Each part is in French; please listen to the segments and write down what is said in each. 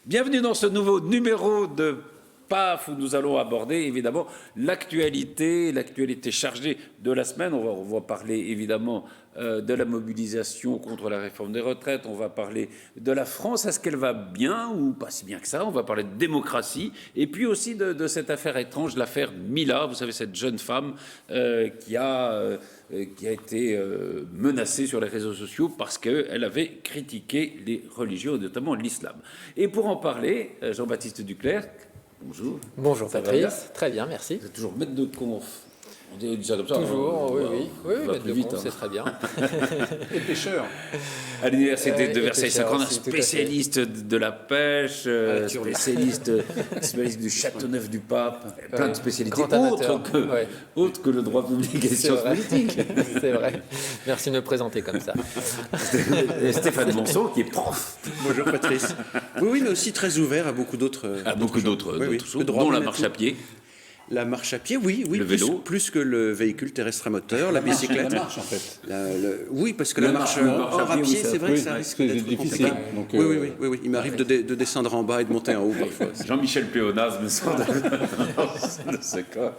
Bienvenue dans ce nouveau numéro de PAF où nous allons aborder évidemment l'actualité chargée de la semaine. On va parler évidemment de la mobilisation contre la réforme des retraites. On va parler de la France. Est-ce qu'elle va bien ou pas si bien que ça? On va parler de démocratie et puis aussi de cette affaire étrange, l'affaire Mila. Vous savez, cette jeune femme qui a été menacée sur les réseaux sociaux parce qu'elle avait critiqué les religions, et notamment l'islam. Et pour en parler, Jean-Baptiste Duclercq, bonjour. Bonjour Patrice, très bien, merci. Vous êtes toujours maître de conf. On dit ça comme ça. Toujours, oui, maître de vite, conf, c'est très bien. Et pêcheur. À l'université de Versailles, pêcheur un aussi, tout à spécialiste de la pêche, spécialiste du Châteauneuf-du-Pape, plein de spécialités autres que le droit public et les sciences politiques. C'est vrai. Merci de me présenter comme ça. Stéphane Monceau, qui est prof. Bonjour Patrice. Oui, mais aussi très ouvert à beaucoup d'autres choses, dont la marche à pied. La marche à pied, oui, le vélo. Plus que le véhicule terrestre à moteur, la bicyclette. La marche, en fait. Oui, parce que la marche à pied, c'est vrai que ça risque d'être difficile. Donc, oui. Il m'arrive de descendre en bas et de monter en haut parfois. Jean-Michel Pléonaz me sort de ce cas.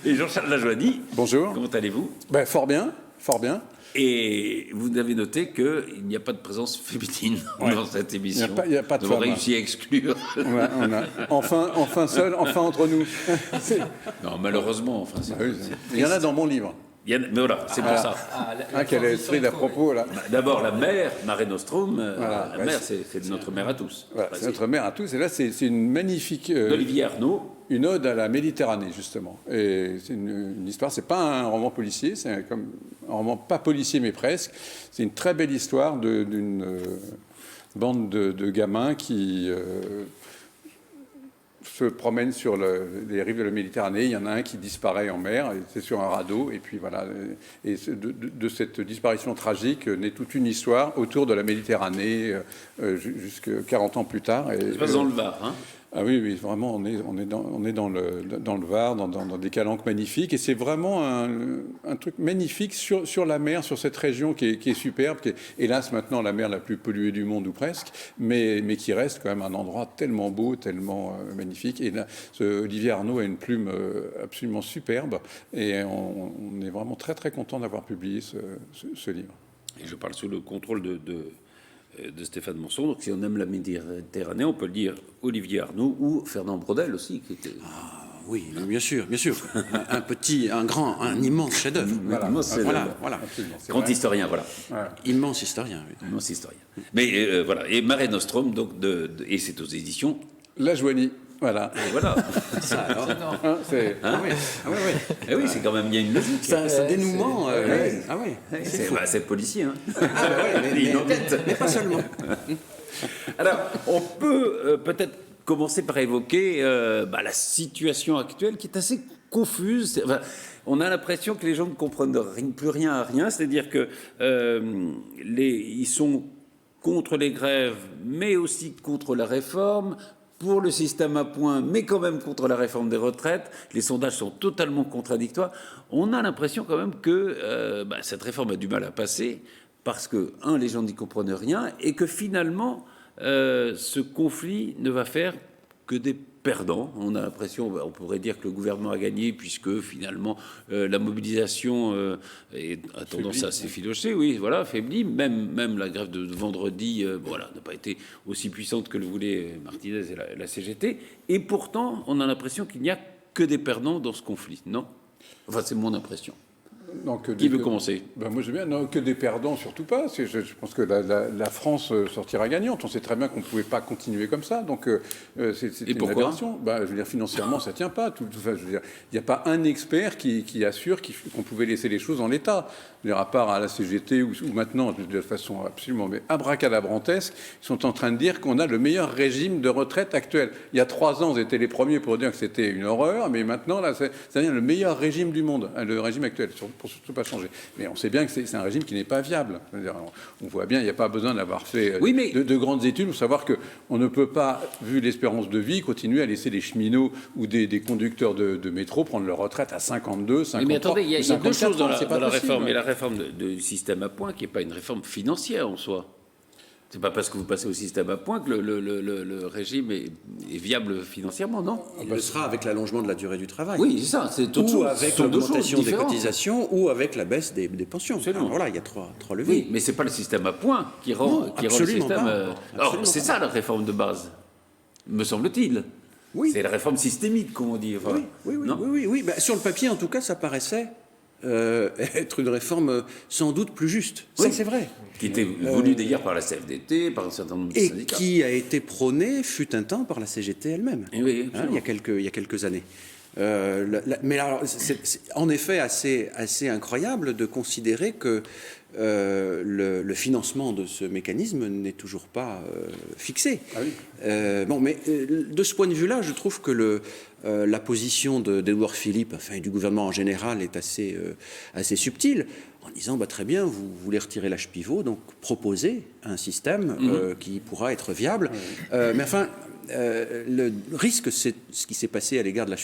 Et Jean-Charles Lajoigny. Bonjour. Comment allez-vous? Fort bien, fort bien. Et vous avez noté qu'il n'y a pas de présence féminine dans cette émission. Il n'y a pas de Nous avons réussi à exclure. On a enfin seul, enfin entre nous. Non, malheureusement, enfin. Il y en a dans mon livre. Mais voilà, c'est pour ça. Quel esprit d'à propos, là. D'abord, la mère, Mare Nostrum, la mère, c'est notre mère à tous. Voilà, c'est notre mère à tous. Et là, c'est une magnifique... Olivier Arnaud. Une ode à la Méditerranée, justement. Et c'est une histoire, c'est pas un roman policier, c'est comme un roman pas policier, mais presque. C'est une très belle histoire d'une bande de gamins qui... se promènent sur les rives de la Méditerranée. Il y en a un qui disparaît en mer, c'est sur un radeau, et puis voilà. Et de cette disparition tragique naît toute une histoire autour de la Méditerranée, jusqu'à 40 ans plus tard. Ça se passe dans le Var, hein? Ah oui, vraiment, on est dans le Var, dans des calanques magnifiques, et c'est vraiment un truc magnifique sur la mer, sur cette région qui est superbe, qui est, hélas, maintenant la mer la plus polluée du monde, ou presque, mais qui reste quand même un endroit tellement beau, tellement magnifique. Et là, Olivier Arnaud a une plume absolument superbe, et on est vraiment très, très content d'avoir publié ce livre. Et je parle sous le contrôle de Stéphane Monceau. Donc, si on aime la Méditerranée, on peut le dire Olivier Arnaud ou Fernand Braudel aussi, qui était... Oui, bien sûr. Un immense chef-d'œuvre. Voilà. Grand historien, voilà. Immense historien. Oui. Immense historien. Mais voilà. Et Mare Nostrum, donc et c'est aux éditions Lajoigny. Voilà. Et voilà. Ça, alors. Oui, c'est quand même, il y a une logique. C'est un dénouement. C'est policier. Hein. Mais pas seulement. Alors, on peut peut-être commencer par évoquer la situation actuelle qui est assez confuse. On a l'impression que les gens ne comprennent plus rien à rien. C'est-à-dire que ils sont contre les grèves, mais aussi contre la réforme, pour le système à points, mais quand même contre la réforme des retraites. Les sondages sont totalement contradictoires. On a l'impression quand même que cette réforme a du mal à passer parce que, les gens n'y comprennent rien et que finalement, ce conflit ne va faire que des perdants. On a l'impression, on pourrait dire que le gouvernement a gagné puisque finalement la mobilisation a tendance à s'effilocher, affaiblie. Même la grève de vendredi, n'a pas été aussi puissante que le voulaient Martinez et la CGT. Et pourtant, on a l'impression qu'il n'y a que des perdants dans ce conflit, non? Enfin, c'est mon impression. Qui veut commencer? Moi, je veux bien. Non, que des perdants, surtout pas. Je pense que la France sortira gagnante. On sait très bien qu'on ne pouvait pas continuer comme ça. Donc, c'est une aberration. Je veux dire, financièrement, ça ne tient pas. Il n'y a pas un expert qui assure qu'on pouvait laisser les choses en l'état. À part à la CGT ou maintenant, de façon absolument abracadabrantesque, ils sont en train de dire qu'on a le meilleur régime de retraite actuel. Il y a 3 ans, ils étaient les premiers pour dire que c'était une horreur, mais maintenant, là, c'est-à-dire le meilleur régime du monde, le régime actuel, pour surtout pas changer. Mais on sait bien que c'est un régime qui n'est pas viable. On voit bien, il n'y a pas besoin d'avoir fait de grandes études pour savoir qu'on ne peut pas, vu l'espérance de vie, continuer à laisser des cheminots ou des conducteurs de métro prendre leur retraite à 52, 53. Mais attendez, il y a deux choses dans la réforme. Et la réforme du système à points qui n'est pas une réforme financière en soi. C'est pas parce que vous passez au système à points que le régime est viable financièrement, non? Il le sera avec l'allongement de la durée du travail. Oui, c'est ça. C'est ou avec l'augmentation des cotisations, ou avec la baisse des pensions. Alors, voilà, il y a trois leviers. Oui, mais c'est pas le système à points qui rend le système. Alors, c'est ça la réforme de base, me semble-t-il. Oui. C'est la réforme systémique, comme on dit. Enfin, oui. Ben, sur le papier, en tout cas, ça paraissait être une réforme sans doute plus juste. Ça, c'est vrai. Qui était voulue d'ailleurs par la CFDT, par un certain nombre de syndicats. Et qui a été prônée, fut un temps, par la CGT elle-même. Oui, il y a quelques années. Mais alors, c'est en effet assez incroyable de considérer que le financement de ce mécanisme n'est toujours pas fixé. Ah oui. Mais de ce point de vue-là, je trouve que la position d'Édouard Philippe, enfin, et du gouvernement en général, est assez subtile, en disant très bien, vous voulez retirer l'âge pivot, donc proposez un système qui pourra être viable. Mais enfin, le risque, c'est ce qui s'est passé à l'égard de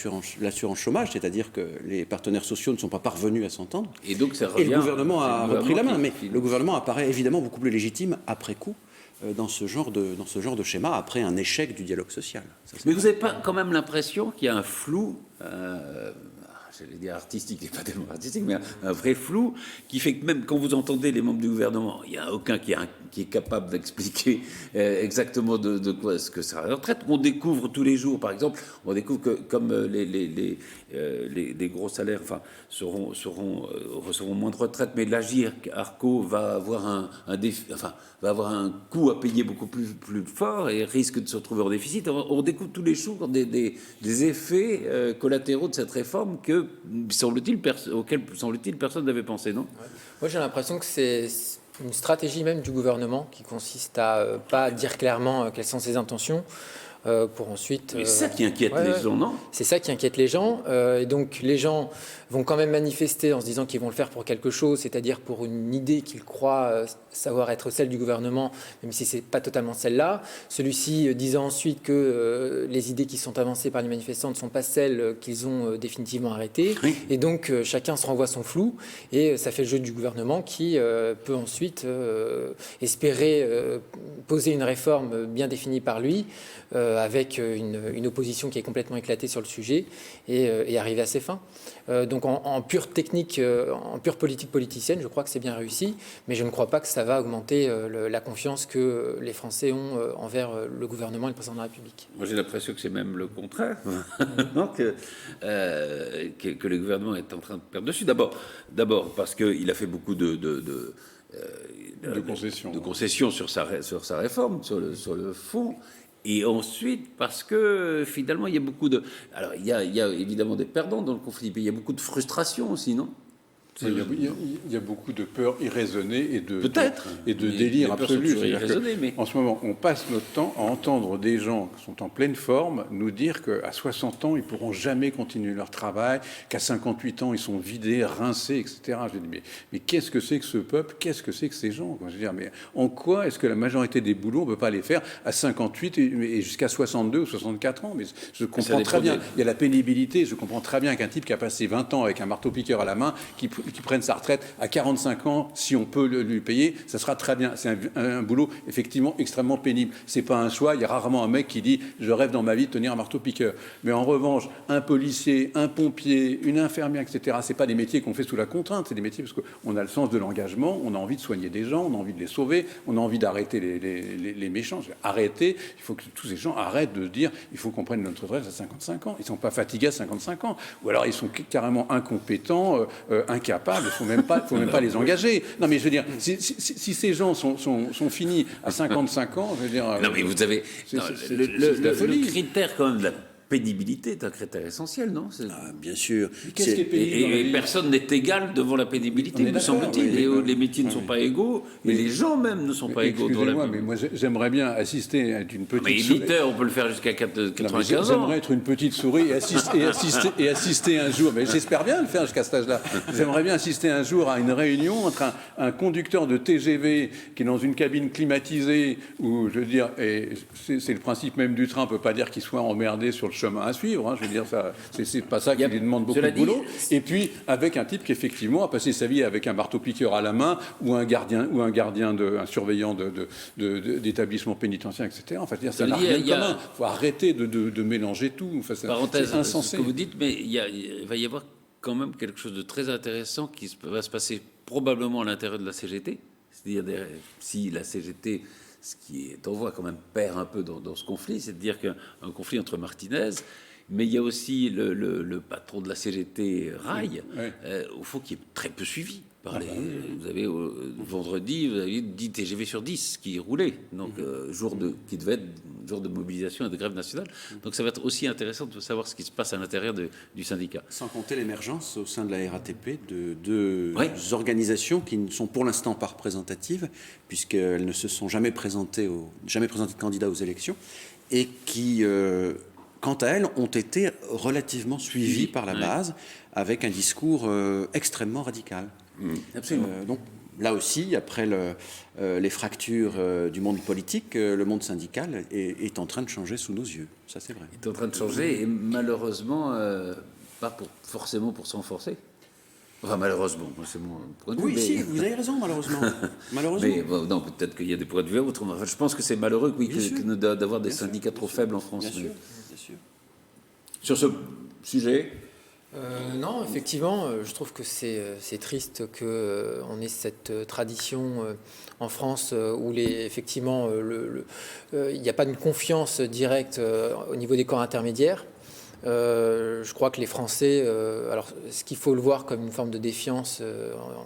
l'assurance chômage, c'est-à-dire que les partenaires sociaux ne sont pas parvenus à s'entendre. Et donc ça revient. Et le gouvernement a repris la main, mais le gouvernement apparaît évidemment beaucoup plus légitime après coup dans ce genre de schéma, après un échec du dialogue social. Mais vous n'avez pas quand même l'impression qu'il y a un flou, j'allais dire artistique, n'est pas tellement artistique, mais un vrai flou, qui fait que même quand vous entendez les membres du gouvernement, il n'y a aucun qui est capable d'expliquer exactement de quoi ce que sera la retraite. On découvre tous les jours, par exemple, on découvre que comme les gros salaires recevront moins de retraite, mais l'Agirc-Arrco va avoir un coût à payer beaucoup plus fort et risque de se retrouver en déficit. On découvre tous les jours des effets collatéraux de cette réforme auxquels, semble-t-il, personne n'avait pensé, non? Moi, j'ai l'impression que c'est une stratégie même du gouvernement qui consiste à pas dire clairement quelles sont ses intentions. Pour ensuite... Mais c'est ça qui inquiète les gens, non? C'est ça qui inquiète les gens. Et donc, les gens vont quand même manifester en se disant qu'ils vont le faire pour quelque chose, c'est-à-dire pour une idée qu'ils croient savoir être celle du gouvernement, même si ce n'est pas totalement celle-là. Celui-ci disant ensuite que les idées qui sont avancées par les manifestants ne sont pas celles qu'ils ont définitivement arrêtées. Oui. Et donc, chacun se renvoie son flou. Et ça fait le jeu du gouvernement qui peut ensuite espérer poser une réforme bien définie par lui, avec une opposition qui est complètement éclatée sur le sujet et arriver à ses fins. Donc en pure technique, en pure politique politicienne, je crois que c'est bien réussi, mais je ne crois pas que ça va augmenter la confiance que les Français ont envers le gouvernement et le président de la République. Moi j'ai l'impression que c'est même le contraire, que le gouvernement est en train de perdre dessus. D'abord parce qu'il a fait beaucoup de concessions sur sa réforme, sur le fond. Et ensuite, parce que finalement, il y a beaucoup de... Alors, il y a évidemment des perdants dans le conflit, mais il y a beaucoup de frustration aussi, non? Il y a beaucoup de peur irraisonnée et de délire délire absolu. Mais... En ce moment, on passe notre temps à entendre des gens qui sont en pleine forme nous dire qu'à 60 ans, ils ne pourront jamais continuer leur travail, qu'à 58 ans, ils sont vidés, rincés, etc. Je dis, mais qu'est-ce que c'est que ce peuple? Qu'est-ce que c'est que ces gens? Je veux dire, mais en quoi est-ce que la majorité des boulots, on ne peut pas les faire à 58 et jusqu'à 62 ou 64 ans? Mais je comprends très bien. Il y a la pénibilité. Je comprends très bien qu'un type qui a passé 20 ans avec un marteau-piqueur à la main, qui prenne sa retraite à 45 ans, si on peut lui payer, ça sera très bien. C'est un boulot effectivement extrêmement pénible. C'est pas un choix. Il y a rarement un mec qui dit je rêve dans ma vie de tenir un marteau-piqueur. Mais en revanche, un policier, un pompier, une infirmière, etc. C'est pas des métiers qu'on fait sous la contrainte. C'est des métiers parce qu'on a le sens de l'engagement. On a envie de soigner des gens. On a envie de les sauver. On a envie d'arrêter les méchants. Arrêter. Il faut que tous ces gens arrêtent de dire il faut qu'on prenne notre retraite à 55 ans. Ils sont pas fatigués à 55 ans. Ou alors ils sont carrément incompétents, incapables. Il ne faut même pas les engager. Non, mais je veux dire, si ces gens sont finis à 55 ans, je veux dire... Non, mais vous avez... Le critère, quand même, de la pénibilité est un critère essentiel, non? Bien sûr. Qu'est-ce qui est pénible? Et personne n'est égal devant la pénibilité, me semble-t-il. Les métiers ne sont pas égaux, mais les gens même ne sont pas égaux. Excusez-moi, mais moi j'aimerais bien assister à une petite... Mais éditeur, on peut le faire jusqu'à 95 ans. J'aimerais être une petite souris et assister un jour, mais j'espère bien le faire jusqu'à cet âge-là. J'aimerais bien assister un jour à une réunion entre un conducteur de TGV qui est dans une cabine climatisée, où, je veux dire, et c'est le principe même du train, on ne peut pas dire qu'il soit emmerdé sur le chemin, chemin à suivre. Hein, je veux dire, c'est pas ça qui lui demande beaucoup de boulot. Et puis, avec un type qui, effectivement, a passé sa vie avec un marteau-piqueur à la main, ou un surveillant d'établissement pénitentiaire, etc. Enfin, ça n'a rien de commun. Il faut arrêter de mélanger tout. Enfin, parenthèse, c'est insensé. ce que vous dites, mais il va y avoir quand même quelque chose de très intéressant qui va se passer probablement à l'intérieur de la CGT. C'est-à-dire, si la CGT, ce qui est, on voit quand même, perd un peu dans ce conflit, c'est-à-dire qu'un conflit entre Martinez, mais il y a aussi le patron de la CGT, Rail, au fond, qui est très peu suivi. Vous avez vendredi, vous avez 10 TGV sur 10 qui roulaient, donc qui devait être jour de mobilisation et de grève nationale. Donc ça va être aussi intéressant de savoir ce qui se passe à l'intérieur du syndicat. Sans compter l'émergence au sein de la RATP de deux organisations qui ne sont pour l'instant pas représentatives, puisqu'elles ne se sont jamais présentées de candidats aux élections, et qui, quant à elles, ont été relativement suivies par la base, avec un discours extrêmement radical. Absolument. Donc là aussi, après les fractures du monde politique, le monde syndical est en train de changer sous nos yeux. Ça, c'est vrai. Il est en train de changer et malheureusement, pas forcément pour s'enforcer. Enfin, malheureusement, c'est mon point de vue. Oui, si, vous avez raison, malheureusement. Mais non, peut-être qu'il y a des points de vue autrement. Enfin, je pense que c'est malheureux d'avoir des syndicats trop faibles en France. Bien sûr. Sur ce sujet. Non, effectivement, je trouve que c'est triste qu'on ait cette tradition en France où effectivement il n'y a pas de confiance directe au niveau des corps intermédiaires. Je crois que les Français, alors ce qu'il faut le voir comme une forme de défiance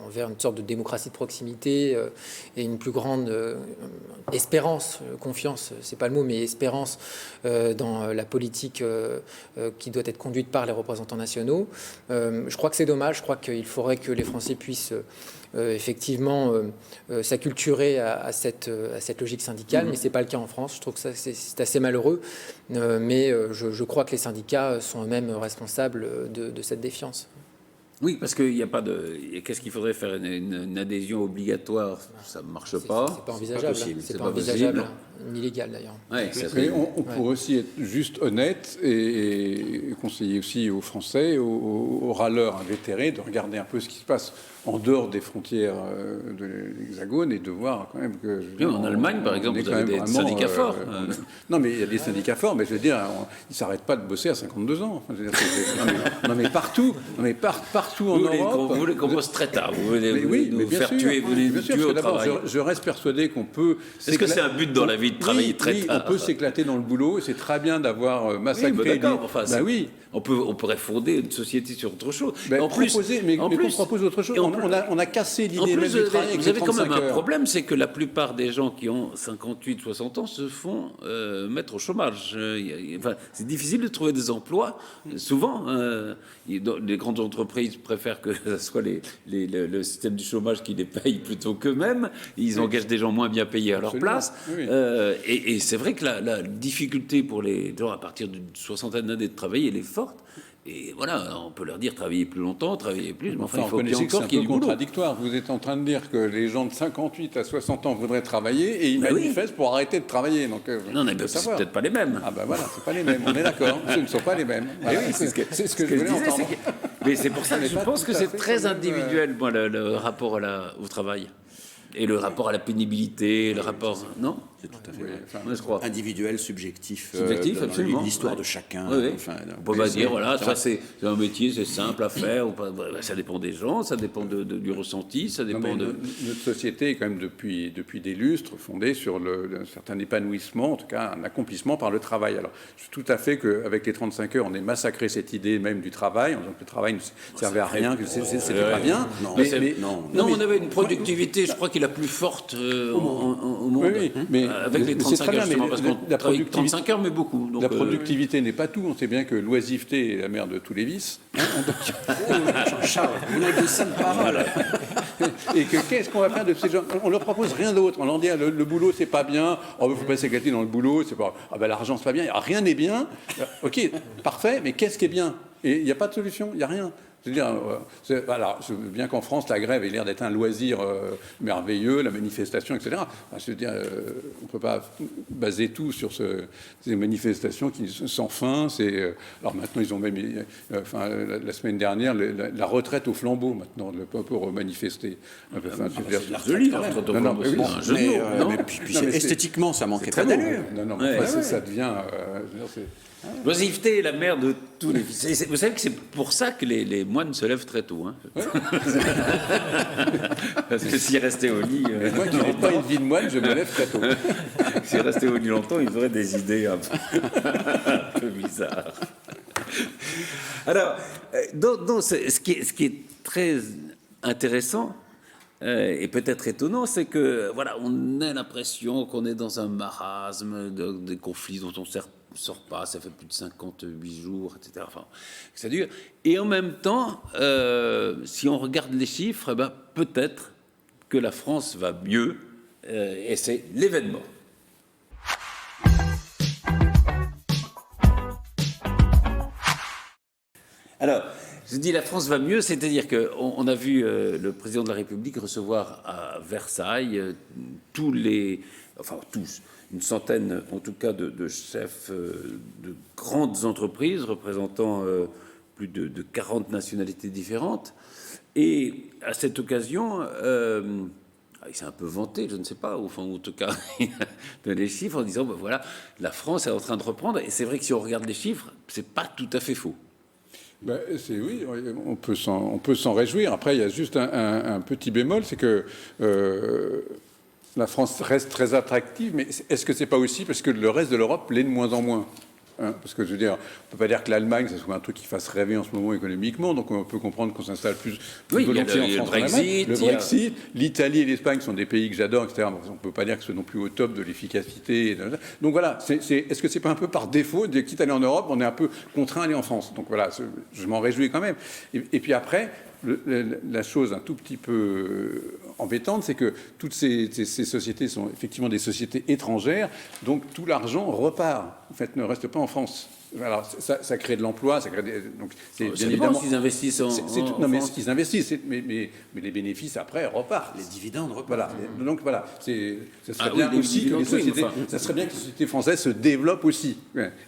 envers une sorte de démocratie de proximité et une plus grande espérance, confiance, c'est pas le mot, mais espérance dans la politique qui doit être conduite par les représentants nationaux. Je crois que c'est dommage. Je crois qu'il faudrait que les Français puissent effectivement s'acculturer à cette logique syndicale, mais c'est pas le cas en France. Je trouve que ça c'est assez malheureux, mais je crois que les syndicats sont eux-mêmes responsables de cette défiance. Oui, parce qu'il n'y a pas de. Qu'est-ce qu'il faudrait faire une adhésion obligatoire? Ça ne marche pas. C'est pas envisageable. C'est pas envisageable, ni illégal d'ailleurs. Ouais, mais on pourrait aussi être juste honnête et conseiller aussi aux Français, aux râleurs invétérés, de regarder un peu ce qui se passe en dehors des frontières de l'Hexagone et de voir quand même que... En Allemagne, par exemple, vous avez des syndicats forts. Non, mais il y a des syndicats forts, mais je veux dire, ils ne s'arrêtent pas de bosser à 52 ans. Enfin, je veux dire, non, mais partout en Europe... Vous voulez qu'on bosse très tard, vous voulez nous faire tuer, vous voulez nous tuer au travail. Je reste persuadé qu'on peut... Est-ce que c'est un but dans la vie de travailler très tard? On peut s'éclater dans le boulot, et c'est très bien d'avoir massacré... On pourrait fonder une société sur autre chose. On propose autre chose. On a cassé l'idée même du travail. Vous avez quand même un problème, c'est que la plupart des gens qui ont 58, 60 ans se font mettre au chômage. C'est difficile de trouver des emplois. Souvent, les grandes entreprises préfèrent que ce soit le système du chômage qui les paye plutôt qu'eux-mêmes. Ils engagent des gens moins bien payés à leur place. Et c'est vrai que la difficulté pour les gens à partir d'une soixantaine d'années de travailler, elle est forte. Et voilà, on peut leur dire travailler plus longtemps, travailler plus, mais enfin, il faut qu'il y ait encore qu'il y ait du boulot. Contradictoire. Vous êtes en train de dire que les gens de 58 à 60 ans voudraient travailler et ils manifestent pour arrêter de travailler. Donc, non, mais c'est peut-être pas les mêmes. Ah ben voilà, c'est pas les mêmes, on est d'accord. Ce ne sont pas les mêmes. Voilà. Oui, c'est ce que je voulais entendre. Mais c'est pour ça que je pense que c'est très individuel, moi, le rapport au travail. Et le rapport à la pénibilité, le rapport... Non? C'est tout à fait moi, je crois. Individuel, subjectif, absolument. L'histoire de chacun. Enfin, on peut pas dire, voilà, ça c'est un métier, c'est simple à faire. Ou pas, ça dépend des gens, ça dépend du ressenti, ça dépend de... Notre société est quand même depuis des lustres fondée sur un certain épanouissement, en tout cas un accomplissement par le travail. Alors, je suis tout à fait qu'avec les 35 heures, on ait massacré cette idée même du travail, en disant que le travail ne servait à rien, que c'était pas bien. Non, on avait une productivité, je crois, qui est la plus forte au monde. Oui, mais avec les 35 heures, justement, parce qu'on travaille 35 heures, mais beaucoup. Donc, la productivité n'est pas tout. On sait bien que l'oisiveté est la mère de tous les vices. Charles, vous n'avez que ça de parole. Et qu'est-ce qu'on va faire de ces gens? On leur propose rien d'autre. On leur dit le boulot c'est pas bien. Il ne faut pas s'éclater dans le boulot. C'est pas. L'argent c'est pas bien. Rien n'est bien. Ok, parfait. Mais qu'est-ce qui est bien? Et il n'y a pas de solution. Il n'y a rien. Je veux dire, voilà, je veux bien qu'en France, la grève ait l'air d'être un loisir merveilleux, la manifestation, etc. Enfin, je veux dire, on ne peut pas baser tout sur ces manifestations qui sans fin. Alors maintenant, ils ont même, la semaine dernière, la retraite au flambeau, maintenant, pour manifester. Enfin, joli, la retraite au flambeau. Mais esthétiquement, ça manquait pas d'allure. Non, ça devient... L'oisiveté est la mère de tous les... Vous savez que c'est pour ça que les moines se lèvent très tôt. Hein. Ouais. Parce que s'ils restaient au lit... moi qui n'ai pas une vie de moine, je me lève très tôt. S'ils restaient au lit longtemps, ils auraient des idées un peu bizarres. Alors, donc, ce qui est très intéressant et peut-être étonnant, c'est que voilà, on a l'impression qu'on est dans un marasme des conflits dont on sort pas, ça fait plus de 58 jours, etc. Enfin, ça dure. Et en même temps, si on regarde les chiffres, peut-être que la France va mieux, et c'est l'événement. Alors, je dis la France va mieux, c'est-à-dire qu'on a vu le président de la République recevoir à Versailles tous, une centaine en tout cas de chefs de grandes entreprises représentant plus de 40 nationalités différentes. Et à cette occasion, il s'est un peu vanté, je ne sais pas, enfin, en tout cas, de les chiffres en disant, voilà, la France est en train de reprendre. Et c'est vrai que si on regarde les chiffres, c'est pas tout à fait faux. Oui, on peut s'en réjouir. Après, il y a juste un petit bémol, c'est que la France reste très attractive, mais est-ce que c'est pas aussi parce que le reste de l'Europe l'est de moins en moins? Parce que je veux dire, on peut pas dire que l'Allemagne, ce soit un truc qui fasse rêver en ce moment économiquement, donc on peut comprendre qu'on s'installe plus volontiers en France. Le Brexit, l'Italie et l'Espagne sont des pays que j'adore, etc. On peut pas dire que ce soit non plus au top de l'efficacité. Donc voilà, est-ce que c'est pas un peu par défaut, quitte à aller en Europe, on est un peu contraint à aller en France. Donc voilà, je m'en réjouis quand même. Et puis après, la chose un tout petit peu embêtante, c'est que toutes ces sociétés sont effectivement des sociétés étrangères, donc tout l'argent repart, en fait, ne reste pas en France. Alors, ça crée de l'emploi, ça crée donc c'est bien évidemment s'ils investissent en mais France. ils investissent, mais les bénéfices après repartent. Les dividendes repartent. Voilà. Donc voilà, ça serait bien aussi que les sociétés, ça serait bien que les sociétés françaises se développent aussi,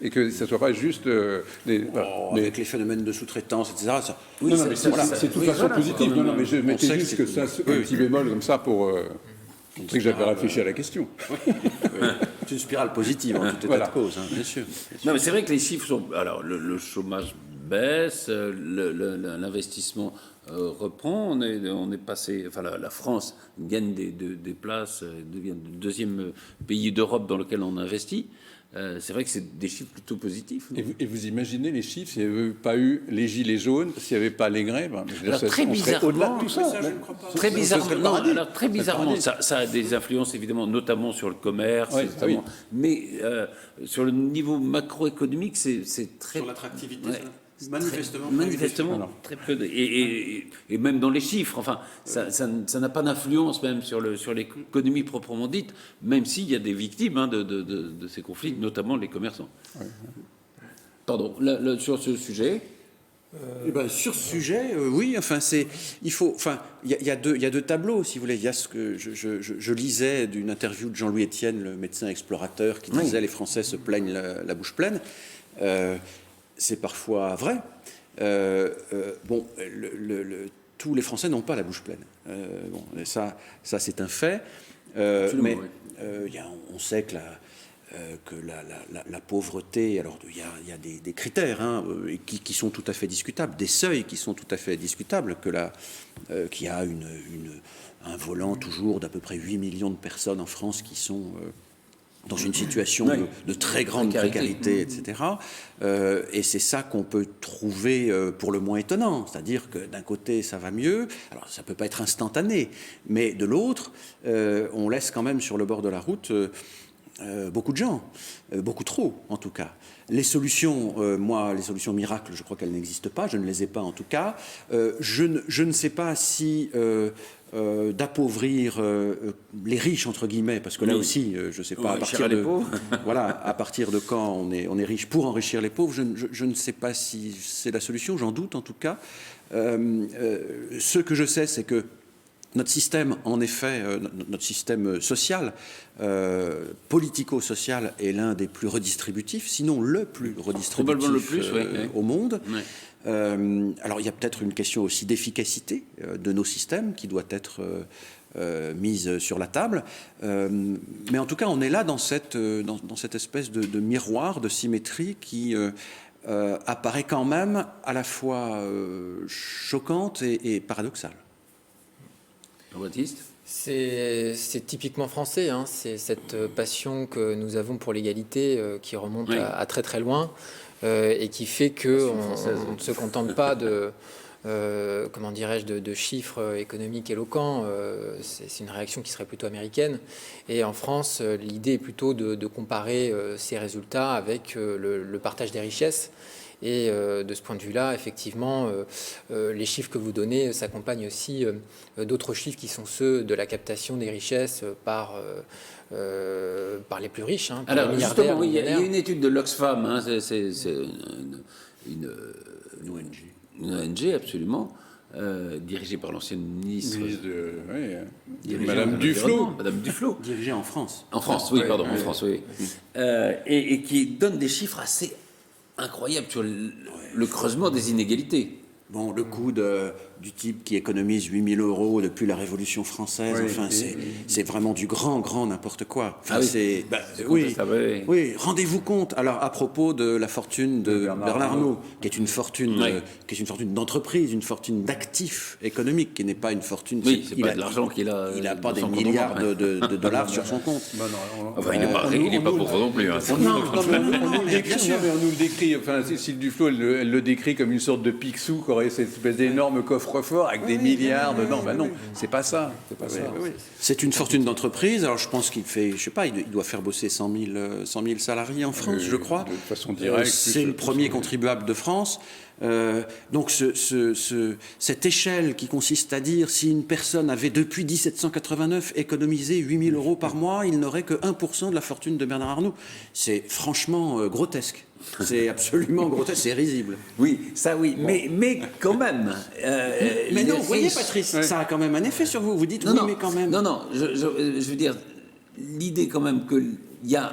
et que ça soit pas juste avec les phénomènes de sous-traitance, etc. Ça, oui, non, mais c'est de toute façon positif. Non, mais je mettais juste que ça, un petit bémol comme ça pour. C'est que j'avais réfléchi à la question. C'est une spirale positive en tout état de cause, hein, bien sûr. Non, mais c'est vrai que les chiffres sont... Alors, le chômage baisse, l'investissement reprend. On est passé... Enfin, la France gagne des places, devient le deuxième pays d'Europe dans lequel on investit. C'est vrai que c'est des chiffres plutôt positifs. Et vous imaginez les chiffres s'il n'y avait pas eu les gilets jaunes, s'il n'y avait pas les grèves? Alors, très bizarrement, au-delà de tout ça. Très bizarrement, ça a des influences évidemment, notamment sur le commerce, mais sur le niveau macroéconomique, c'est très... Sur l'attractivité, ouais. Manifestement, très peu. Et même dans les chiffres, enfin, ça n'a pas d'influence même sur l'économie proprement dite, même s'il y a des victimes de ces conflits, notamment les commerçants. Ouais. Pardon, sur ce sujet. Sur ce sujet, oui. Enfin, il y a deux tableaux, si vous voulez. Il y a ce que je lisais d'une interview de Jean-Louis Etienne, le médecin explorateur, qui disait les Français se plaignent la bouche pleine. C'est parfois vrai. Tous les Français n'ont pas la bouche pleine. Ça c'est un fait. Mais on sait que la pauvreté, alors il y a des critères qui sont tout à fait discutables, des seuils qui sont tout à fait discutables, qu'il y a un volant toujours d'à peu près 8 millions de personnes en France qui sont... dans une situation de très grande précarité, etc. Et c'est ça qu'on peut trouver pour le moins étonnant. C'est-à-dire que d'un côté, ça va mieux. Alors, ça ne peut pas être instantané. Mais de l'autre, on laisse quand même sur le bord de la route beaucoup de gens, beaucoup trop en tout cas. Les solutions, les solutions miracles, je crois qu'elles n'existent pas, je ne les ai pas en tout cas. Je ne sais pas si d'appauvrir les riches, entre guillemets, parce que là aussi, je ne sais pas, à partir de quand on est riche pour enrichir les pauvres, je ne sais pas si c'est la solution, j'en doute en tout cas. Ce que je sais, c'est que notre système, en effet, notre système social, politico-social, est l'un des plus redistributifs, sinon le plus redistributif au monde. Ouais. Alors il y a peut-être une question aussi d'efficacité de nos systèmes qui doit être mise sur la table. Mais en tout cas, on est là dans cette espèce de miroir, de symétrie qui apparaît quand même à la fois choquante et paradoxale. Jean-Baptiste ? C'est typiquement français, hein. C'est cette passion que nous avons pour l'égalité qui remonte à très très loin et qui fait qu'on ne se contente pas de, comment dirais-je, de chiffres économiques éloquents. C'est une réaction qui serait plutôt américaine. Et en France, l'idée est plutôt de comparer ces résultats avec le partage des richesses. Et de ce point de vue-là, effectivement, les chiffres que vous donnez s'accompagnent aussi d'autres chiffres qui sont ceux de la captation des richesses par les plus riches. Hein, alors, justement, il y a une étude de l'Oxfam, hein, c'est une ONG, absolument, dirigée par l'ancienne ministre Madame Duflot. Madame Duflot. Dirigée en France. En France, oui, pardon, en France, oui. Et qui donne des chiffres assez incroyable sur le creusement des inégalités. Bon, le coût du type qui économise 8 000 € depuis la Révolution française, c'est vraiment du grand n'importe quoi. Enfin, oui, rendez-vous compte. Alors, à propos de la fortune de Bernard Arnault, qui est une fortune d'entreprise, une fortune d'actifs économiques, qui n'est pas une fortune. Oui, c'est pas de l'argent qu'il a. Il n'a pas des milliards de dollars sur son compte. Enfin, il n'est pas pauvre non plus. Hein. On nous le décrit. Enfin, Cécile Duflot, elle le décrit comme une sorte de Picsou qui aurait cette espèce d'énorme coffre-fort avec des milliards dedans. Ben non, c'est pas ça. C'est une fortune d'entreprise. Alors je pense qu'il fait, je sais pas, il doit faire bosser 100 000 salariés en France, je crois. De façon directe. C'est le premier contribuable de France. Donc cette échelle qui consiste à dire si une personne avait depuis 1789 économisé 8 000 € par mois, il n'aurait que 1% de la fortune de Bernard Arnault. C'est franchement grotesque. C'est absolument grotesque, c'est risible. Oui, ça oui, bon. mais quand même. Mais non, vous voyez Patrice, ça a quand même un effet sur vous. Vous dites mais quand même. Non, je veux dire, l'idée quand même qu'il y a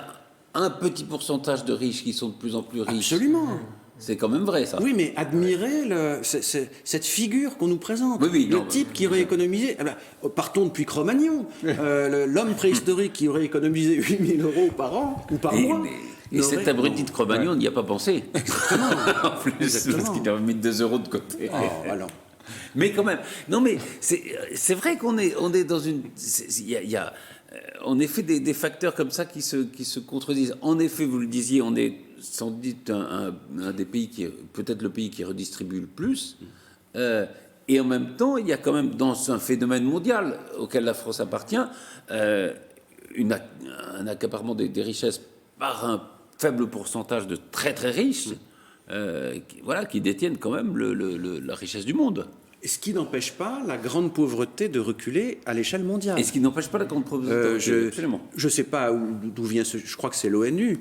un petit pourcentage de riches qui sont de plus en plus riches. Absolument. C'est quand même vrai, ça. Oui, mais admirez cette figure qu'on nous présente. Le type qui aurait économisé... partons depuis Cro-Magnon. L'homme préhistorique qui aurait économisé 8 000 € par an ou par mois. Et cet abruti de Cro-Magnon n'y a pas pensé. Exactement. En plus, parce qu'il a mis 2 € de côté. Voilà. Mais quand même... Non, mais c'est vrai qu'on est dans une... Il y a en effet des facteurs comme ça qui se contredisent. En effet, vous le disiez, on est sans doute un des pays qui est peut-être le pays qui redistribue le plus. Et en même temps, il y a quand même dans un phénomène mondial auquel la France appartient, un accaparement des richesses par un faible pourcentage de très très riches, qui détiennent quand même la richesse du monde. Et ce qui n'empêche pas la grande pauvreté de reculer à l'échelle mondiale. Et ce qui n'empêche pas la grande pauvreté, absolument. Je ne sais pas d'où vient je crois que c'est l'ONU.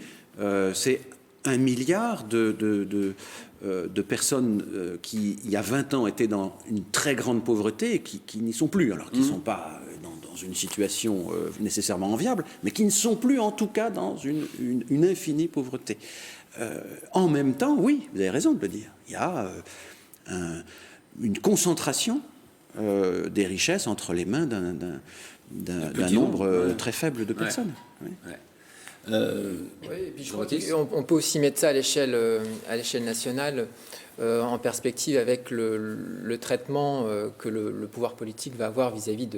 C'est 1 milliard de personnes qui, il y a 20 ans, étaient dans une très grande pauvreté et qui n'y sont plus. Alors, qui ne sont pas dans une situation nécessairement enviable, mais qui ne sont plus, en tout cas, dans une infinie pauvreté. En même temps, oui, vous avez raison de le dire, il y a une concentration des richesses entre les mains d'un nombre très faible de personnes. Ouais. Oui. Et puis on peut aussi mettre ça à l'échelle nationale en perspective avec le traitement que le pouvoir politique va avoir vis-à-vis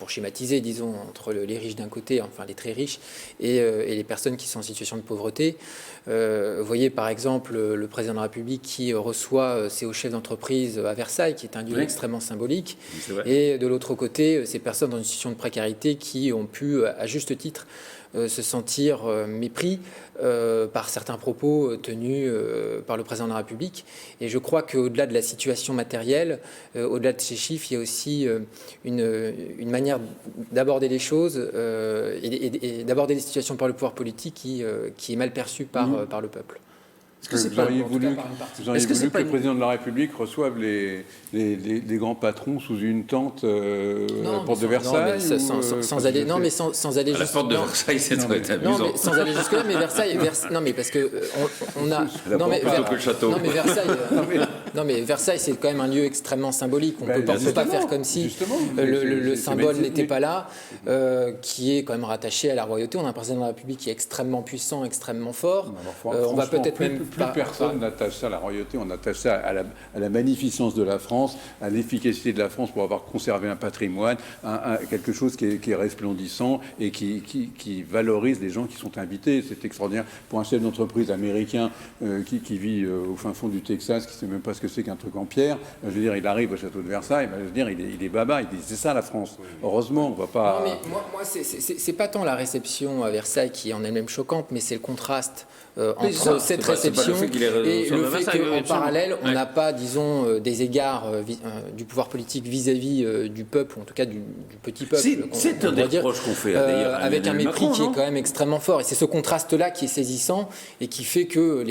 pour schématiser, disons, entre les riches d'un côté, enfin les très riches, et les personnes qui sont en situation de pauvreté. Vous voyez par exemple le président de la République qui reçoit ses hauts chefs d'entreprise à Versailles, qui est un lieu extrêmement symbolique, et de l'autre côté, ces personnes dans une situation de précarité qui ont pu, à juste titre, se sentir mépris par certains propos tenus par le président de la République. Et je crois qu'au-delà de la situation matérielle, au-delà de ces chiffres, il y a aussi une manière d'aborder les choses et d'aborder les situations par le pouvoir politique qui est mal perçue par le peuple. Est-ce que vous auriez voulu que le président de la République reçoive les grands patrons sous une tente à la porte de Versailles sans aller à la porte de Versailles, c'est très amusant. Non, mais sans aller jusque là, mais Versailles, non, mais parce que on a plutôt que le château. Non, mais Versailles, non, mais Versailles, c'est quand même un lieu extrêmement symbolique. On ne peut pas faire comme si le symbole n'était pas là, qui est quand même rattaché à la royauté. On a un président de la République qui est extrêmement puissant, extrêmement fort. On va peut-être même plus personne n'attache ça à la royauté, on attache ça à la magnificence de la France, à l'efficacité de la France pour avoir conservé un patrimoine, à quelque chose qui est resplendissant et qui valorise les gens qui sont invités. C'est extraordinaire pour un chef d'entreprise américain qui vit au fin fond du Texas, qui ne sait même pas ce que c'est qu'un truc en pierre. Je veux dire, il arrive au château de Versailles, je veux dire, il est baba, il dit c'est ça la France. Heureusement, on ne va pas... Non, mais moi c'est pas tant la réception à Versailles qui est en elle-même choquante, mais c'est le contraste entre cette réception et le fait qu'en parallèle, on n'a pas, disons, des égards du pouvoir politique vis-à-vis du peuple, ou en tout cas du petit peuple. C'est un des reproches qu'on fait d'ailleurs avec un mépris qui est quand même extrêmement fort. Et c'est ce contraste-là qui est saisissant et qui fait que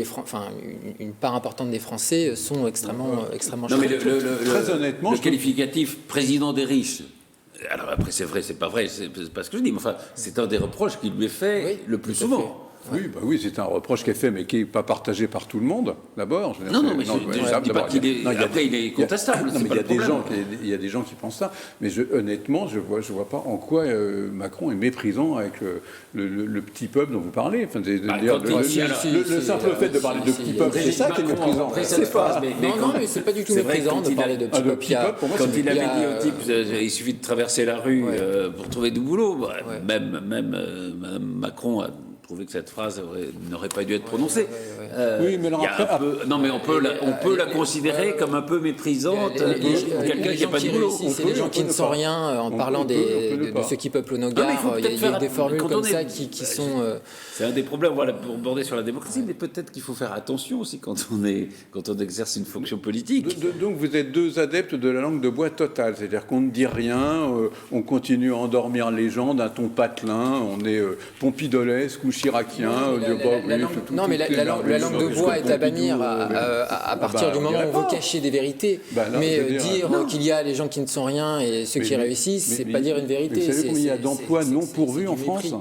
une part importante des Français sont extrêmement choqués. Très honnêtement, le qualificatif président des riches. Alors après, c'est vrai, c'est pas vrai, c'est pas ce que je dis, mais enfin, c'est un des reproches qui lui est fait le plus souvent. Oui, c'est un reproche qui est fait, mais qui n'est pas partagé par tout le monde, d'abord. Non, mais je ne dis pas qu'il est... Après, il est contestable. Il y a des gens qui pensent ça, mais honnêtement, je vois pas en quoi Macron est méprisant avec le petit peuple dont vous parlez. Enfin, le simple fait de parler de petit peuple, c'est ça qui est méprisant. Non, mais c'est pas du tout méprisant de parler de petit peuple. Quand il avait dit au type, il suffit de traverser la rue pour trouver du boulot, même Macron a trouvé que cette phrase n'aurait pas dû être prononcée. Oui, mais on peut la considérer comme un peu méprisante pour quelqu'un qui n'a pas de boulot. C'est des gens qui ne sont rien en parlant de ceux qui peuplent nos gares. Il y a des formules comme ça qui sont... C'est un des problèmes, voilà, pour border sur la démocratie, mais peut-être qu'il faut faire attention aussi quand on exerce une fonction politique. Donc vous êtes deux adeptes de la langue de bois totale, c'est-à-dire qu'on ne dit rien, on continue à endormir les gens d'un ton patelin, on est pompidolesque ou chiracien. Non, mais la langue de bois est à bannir à partir du moment où vous cachez des vérités. Mais dire qu'il y a les gens qui ne sont rien et ceux qui réussissent, c'est pas dire une vérité. Vous savez combien il y a d'emplois non pourvus en France ?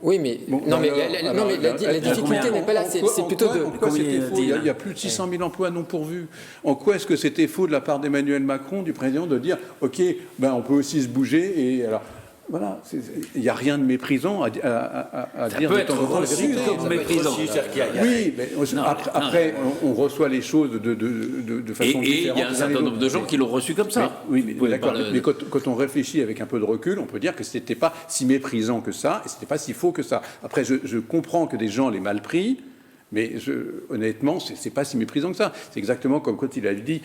Oui, mais la difficulté n'est pas là, c'est plutôt de... Pourquoi c'était faux ? Il y a plus de 600 000 emplois non pourvus. En quoi est-ce que c'était faux de la part d'Emmanuel Macron, du président, de dire « Ok, on peut aussi se bouger » et alors... Voilà, il n'y a rien de méprisant à dire. Ça peut être reçu comme méprisant. Oui, mais après, on reçoit les choses de façon différente. Et il y a un certain nombre de gens qui l'ont reçu comme ça. Oui, mais d'accord. Mais quand on réfléchit avec un peu de recul, on peut dire que ce n'était pas si méprisant que ça, et ce n'était pas si faux que ça. Après, je comprends que des gens l'aient mal pris. Mais honnêtement, c'est pas si méprisant que ça. C'est exactement comme quand il a dit,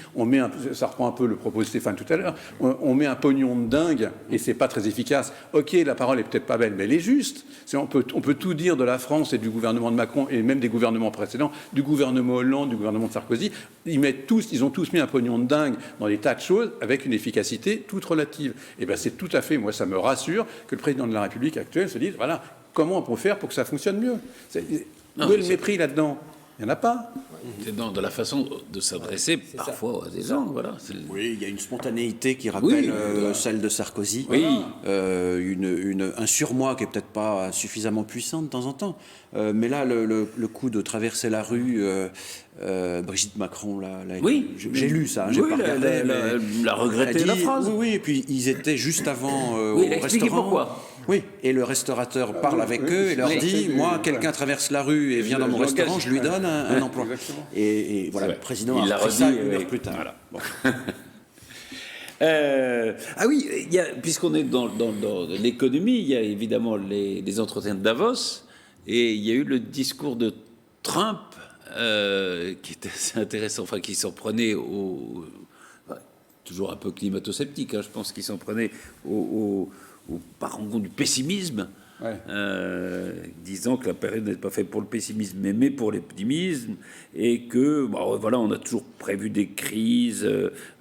ça reprend un peu le propos de Stéphane tout à l'heure, on met un pognon de dingue et c'est pas très efficace. Ok, la parole est peut-être pas belle, mais elle est juste. On peut tout dire de la France et du gouvernement de Macron et même des gouvernements précédents, du gouvernement Hollande, du gouvernement de Sarkozy. Ils ont tous mis un pognon de dingue dans des tas de choses avec une efficacité toute relative. Et ben c'est tout à fait, moi ça me rassure que le président de la République actuelle se dise, voilà, comment on peut faire pour que ça fonctionne mieux. Où est le mépris là-dedans ? Il n'y en a pas. C'est de la façon de s'adresser parfois à des gens. Voilà. Oui, il y a une spontanéité qui rappelle celle de Sarkozy. Oui. Un surmoi qui n'est peut-être pas suffisamment puissant de temps en temps. Mais là, le coup de traverser la rue, Brigitte Macron, j'ai lu ça, j'ai pas regardé. La regretté la phrase. Oui, et puis ils étaient juste avant au il a expliqué restaurant. Pourquoi. Oui, et le restaurateur parle avec eux et leur dit, moi, quelqu'un traverse la rue et vient dans mon restaurant, je lui donne un emploi. Et voilà, le président a repris ça une heure plus tard. Voilà. Bon. Ah oui, puisqu'on est dans l'économie, il y a évidemment les entretiens de Davos, et il y a eu le discours de Trump qui était assez intéressant, enfin qui s'en prenait toujours un peu climato-sceptique, hein, je pense qu'il s'en prenait au parangon du pessimisme. Ouais. Disant que la période n'est pas faite pour le pessimisme, mais pour l'optimisme, et que voilà, on a toujours prévu des crises,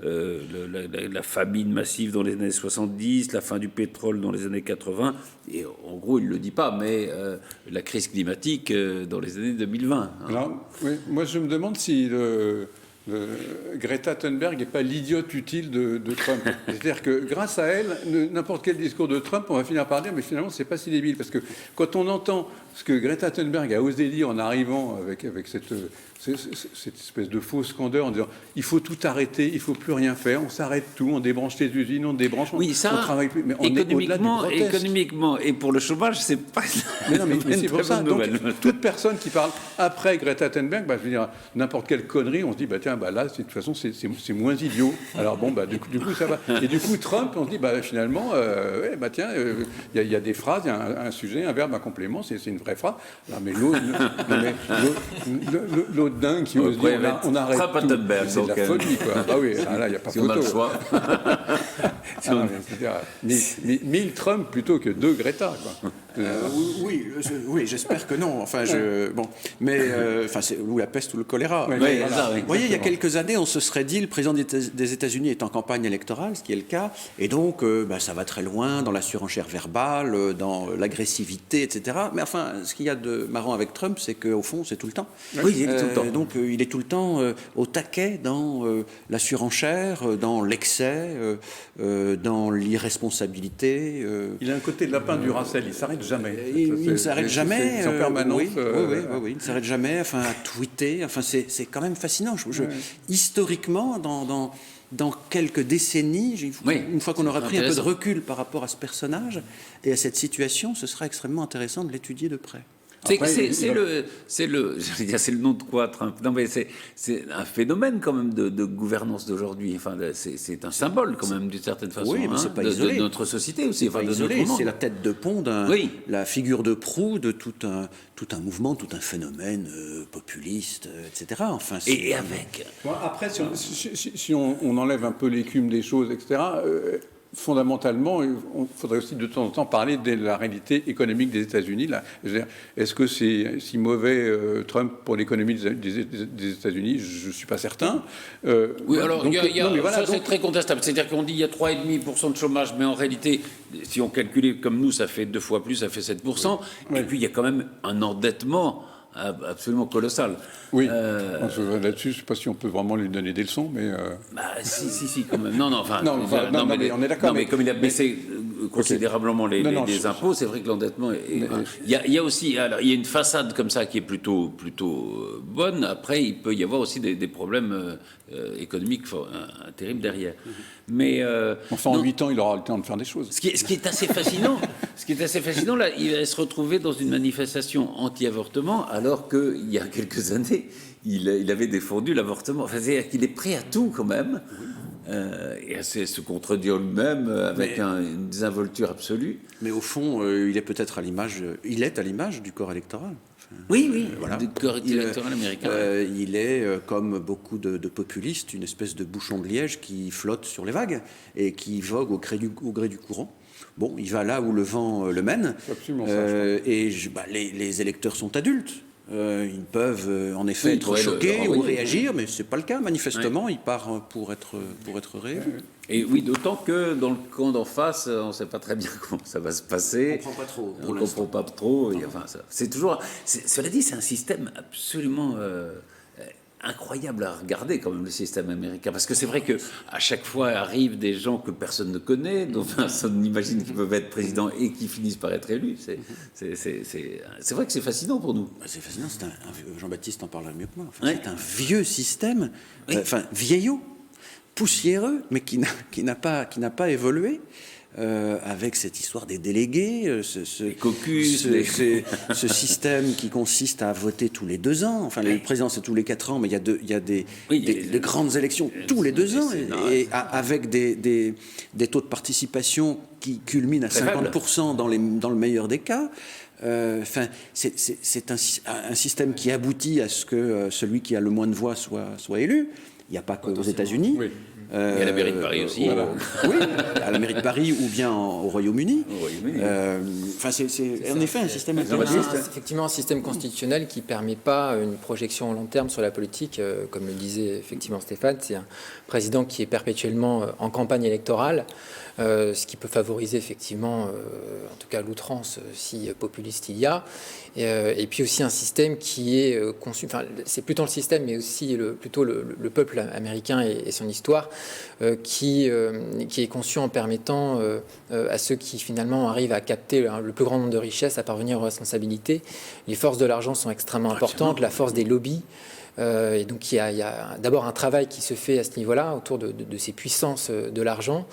la famine massive dans les années 70, la fin du pétrole dans les années 80, et en gros, il ne le dit pas, mais la crise climatique dans les années 2020. Hein. Alors, oui, moi, je me demande si Greta Thunberg n'est pas l'idiote utile de Trump. C'est-à-dire que grâce à elle, n'importe quel discours de Trump, on va finir par dire, mais finalement, c'est pas si débile. Parce que quand on entend ce que Greta Thunberg a osé dire en arrivant avec cette espèce de fausse candeur en disant il faut tout arrêter, il faut plus rien faire, on s'arrête tout, on débranche les usines, on débranche, oui, ça, on travaille plus. Mais on économiquement et pour le chômage, c'est pas. Mais c'est pour ça. Donc, toute personne qui parle après Greta Thunberg, je veux dire n'importe quelle connerie, on se dit tiens, là, de toute façon, c'est moins idiot. Alors bon, du coup, ça va. Et du coup, Trump, on se dit finalement, tiens, il y a des phrases, il y a un sujet, un verbe, un complément, c'est une vraie phrase. Non, mais l'autre dingue qui ose dire on arrête tout. C'est de la folie, quoi. Ah oui, là, il n'y a pas photo. On a le choix. Mais 1000 Trump plutôt que 2 Greta, quoi. Oui, j'espère que non. Enfin, c'est ou la peste ou le choléra. Oui, voilà. Vous voyez, il y a quelques années, on se serait dit le président des États-Unis est en campagne électorale, ce qui est le cas, et donc ça va très loin dans la surenchère verbale, dans l'agressivité, etc. Mais enfin, ce qu'il y a de marrant avec Trump, c'est qu'au fond, c'est tout le temps. Oui, il est tout le temps. Donc, il est tout le temps au taquet dans la surenchère, dans l'excès, dans l'irresponsabilité. Il a un côté lapin du Racel, il s'arrête jamais. Il ne s'arrête jamais. En permanence. Oui, il ne s'arrête jamais. Enfin, à tweeter. Enfin, c'est quand même fascinant. Historiquement, dans quelques décennies, une fois qu'on aura pris un peu de recul par rapport à ce personnage et à cette situation, ce sera extrêmement intéressant de l'étudier de près. C'est le nom de quoi, Trump? Non, mais c'est un phénomène quand même de gouvernance d'aujourd'hui. Enfin, c'est un symbole quand même d'une certaine façon. Oui, mais c'est pas isolé. De notre société aussi. C'est pas isolé. C'est la tête de pont la figure de proue de tout un mouvement, tout un phénomène populiste, etc. Enfin, et avec. Bon, après, si on enlève un peu l'écume des choses, etc. Fondamentalement, il faudrait aussi de temps en temps parler de la réalité économique des États-Unis. Est-ce que c'est si mauvais Trump pour l'économie des États-Unis? Je ne suis pas certain. Oui, alors c'est très contestable. C'est-à-dire qu'on dit qu'il y a 3,5% de chômage, mais en réalité, si on calculait comme nous, ça fait 2 fois plus, ça fait 7%. Oui. Et puis il y a quand même un endettement absolument colossal. Oui, là-dessus, je ne sais pas si on peut vraiment lui donner des leçons, mais... Si, quand même. Non, mais on est d'accord. Non, mais comme il a baissé considérablement les impôts, c'est vrai que l'endettement... Il y a aussi... Alors, il y a une façade comme ça qui est plutôt bonne. Après, il peut y avoir aussi des problèmes économiques terribles derrière. Mais... Enfin, en 8 ans, il aura le temps de faire des choses. Ce qui est assez fascinant, là, il va se retrouver dans une manifestation anti-avortement, alors qu'il y a quelques années, il avait défendu l'avortement. Enfin, c'est-à-dire qu'il est prêt à tout, quand même, et à se contredire lui-même avec une désinvolture absolue. Mais au fond, il est à l'image du corps électoral. Oui, du corps électoral américain. Il est, comme beaucoup de populistes, une espèce de bouchon de liège qui flotte sur les vagues et qui vogue au gré du courant. Bon, il va là où le vent le mène. Absolument ça, et les électeurs sont adultes. Ils peuvent en effet être choqués ou réagir, mais c'est pas le cas. Manifestement, il part pour être réélu. Et oui, d'autant que dans le camp d'en face, on ne sait pas très bien comment ça va se passer. On ne comprend pas trop. Et enfin, c'est toujours. Cela dit, c'est un système absolument incroyable à regarder quand même, le système américain, parce que c'est vrai que à chaque fois arrivent des gens que personne ne connaît, dont personne n'imagine qu'ils peuvent être présidents et qui finissent par être élus. C'est vrai que c'est fascinant pour nous. C'est fascinant. Jean-Baptiste en parlera mieux que moi. C'est un vieux système, vieillot, poussiéreux, mais qui n'a pas évolué. avec cette histoire des délégués, les caucus, ce système qui consiste à voter tous les 2 ans. Enfin, le président, c'est tous les 4 ans, mais il y a des grandes élections tous les 2 ans, et avec des taux de participation qui culminent à 50% dans le meilleur des cas. Enfin, c'est un système qui aboutit à ce que celui qui a le moins de voix soit élu. Il n'y a pas qu'aux États-Unis. Oui. Et à la mairie de Paris aussi. Voilà. Oui, à la mairie de Paris ou bien au Royaume-Uni. Enfin, c'est en effet un système C'est effectivement un système constitutionnel qui ne permet pas une projection à long terme sur la politique. Comme le disait effectivement Stéphane, c'est un président qui est perpétuellement en campagne électorale, ce qui peut favoriser effectivement, en tout cas l'outrance, si populiste il y a. Et puis aussi un système qui est conçu, enfin c'est plutôt le système, mais aussi plutôt le peuple américain et son histoire, qui est conçu en permettant à ceux qui finalement arrivent à capter le plus grand nombre de richesses, à parvenir aux responsabilités. Les forces de l'argent sont extrêmement importantes, la force des lobbies. Et donc il y a d'abord un travail qui se fait à ce niveau-là, autour de ces puissances de l'argent.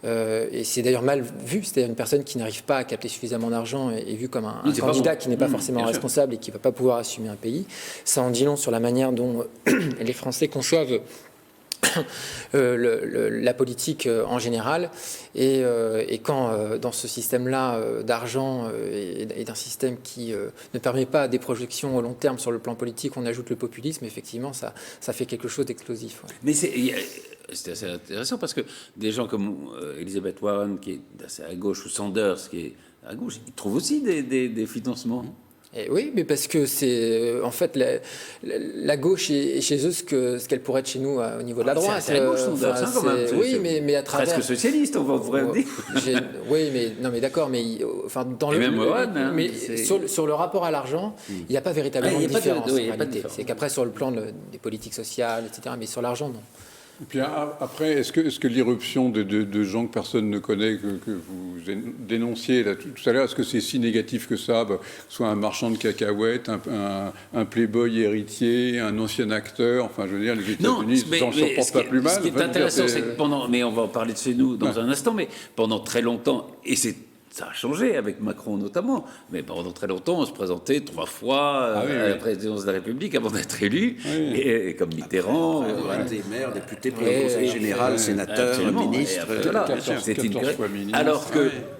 Et c'est d'ailleurs mal vu, c'est-à-dire une personne qui n'arrive pas à capter suffisamment d'argent est vue comme un candidat qui n'est pas forcément responsable et qui ne va pas pouvoir assumer un pays. Ça en dit long sur la manière dont les Français conçoivent la politique en général, et quand dans ce système-là d'argent et d'un système qui ne permet pas des projections au long terme sur le plan politique, on ajoute le populisme, effectivement ça fait quelque chose d'explosif. Ouais. Mais c'est assez intéressant parce que des gens comme Elizabeth Warren, qui est assez à gauche, ou Sanders, qui est à gauche, ils trouvent aussi des financements. Et oui, mais parce que c'est en fait la gauche est chez eux ce qu'elle pourrait être chez nous au niveau de la droite. C'est à gauche, quand même. Oui, mais à travers. Presque socialiste, on pourrait dire. Oui, mais non, mais d'accord, mais enfin dans et même Warren, mais sur le rapport à l'argent, il n'y a pas véritablement de différence. En réalité, c'est qu'après sur le plan des politiques sociales, etc. Mais sur l'argent, non. Et puis après, est-ce que l'irruption de gens que personne ne connaît, que vous dénonciez là, tout à l'heure, est-ce que c'est si négatif que ça, soit un marchand de cacahuètes, un playboy héritier, un ancien acteur, enfin je veux dire, les États-Unis ne s'en portent pas plus mal. Ce qui est intéressant, c'est que mais on va en parler de chez nous dans un instant, mais pendant très longtemps, et ça a changé avec Macron notamment, mais pendant très longtemps, on se présentait 3 fois à la présidence de la République avant d'être élu, et comme Mitterrand. Des maires, députés, conseil général, sénateur, ministre. C'est une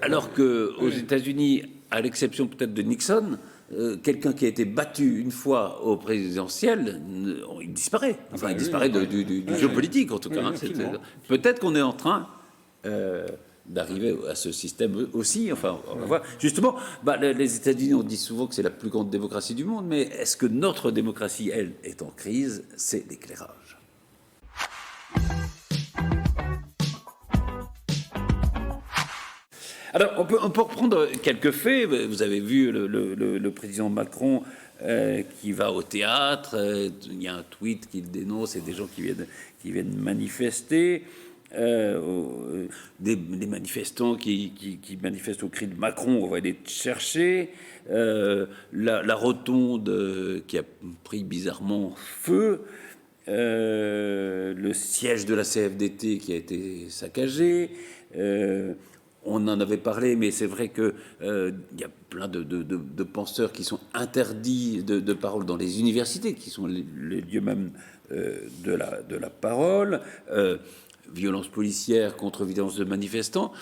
alors que aux États-Unis, à l'exception peut-être de Nixon, quelqu'un qui a été battu une fois au présidentiel, il disparaît. Enfin, il disparaît du jeu politique, en tout cas. Peut-être qu'on est en train d'arriver à ce système aussi. Enfin, on va voir. Justement, les États-Unis, on dit souvent que c'est la plus grande démocratie du monde, mais est-ce que notre démocratie, elle, est en crise? C'est l'éclairage. Alors, on peut reprendre quelques faits. Vous avez vu le président Macron qui va au théâtre. Il y a un tweet qui le dénonce et des gens qui viennent manifester. Des manifestants qui manifestent au cri de Macron, on va aller te chercher. La rotonde qui a pris bizarrement feu. Le siège de la CFDT qui a été saccagé. On en avait parlé, mais c'est vrai qu'il y a plein de penseurs qui sont interdits de parole dans les universités, qui sont les lieux même de la parole. Violence policière contre violence de manifestants,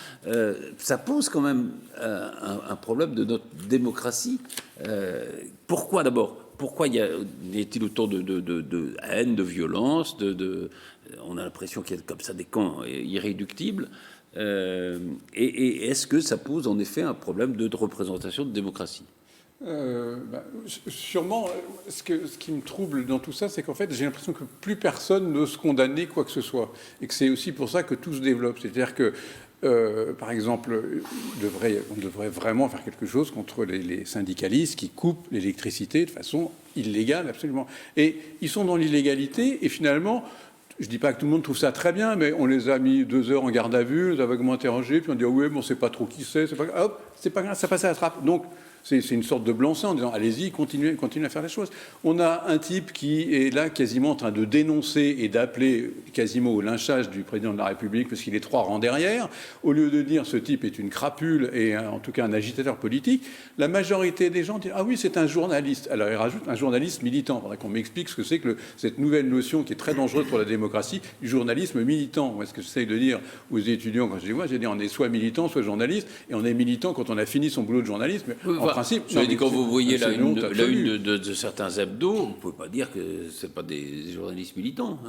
ça pose quand même un problème de notre démocratie. Pourquoi d'abord? Pourquoi y a-t-il autant de haine, de violence, on a l'impression qu'il y a comme ça des camps irréductibles, et est-ce que ça pose en effet un problème de représentation de démocratie? Sûrement, ce qui me trouble dans tout ça, c'est qu'en fait, j'ai l'impression que plus personne n'ose condamner quoi que ce soit. Et que c'est aussi pour ça que tout se développe. C'est-à-dire que, par exemple, on devrait vraiment faire quelque chose contre les syndicalistes qui coupent l'électricité de façon illégale, absolument. Et ils sont dans l'illégalité, et finalement... Je ne dis pas que tout le monde trouve ça très bien, mais on les a mis 2 heures en garde à vue, les aveuglement interrogés, puis on dit « oui, mais on ne sait pas trop qui c'est », hop, c'est pas grave, ça passe à la trappe. Donc, c'est une sorte de blanc-seing en disant allez-y, continuez à faire les choses. On a un type qui est là quasiment en train de dénoncer et d'appeler quasiment au lynchage du président de la République parce qu'il est 3 rangs derrière. Au lieu de dire ce type est une crapule et en tout cas un agitateur politique, la majorité des gens disent ah oui, c'est un journaliste. Alors il rajoute un journaliste militant. Il faudrait qu'on m'explique ce que c'est que cette nouvelle notion qui est très dangereuse pour la démocratie, du journalisme militant. Moi, ce que j'essaie de dire aux étudiants quand je dis moi, j'ai dit on est soit militant, soit journaliste, et on est militant quand on a fini son boulot de journaliste. Mais en principe, je dis, quand vous voyez la une de certains hebdos, vous ne pouvez pas dire que ce pas des journalistes militants.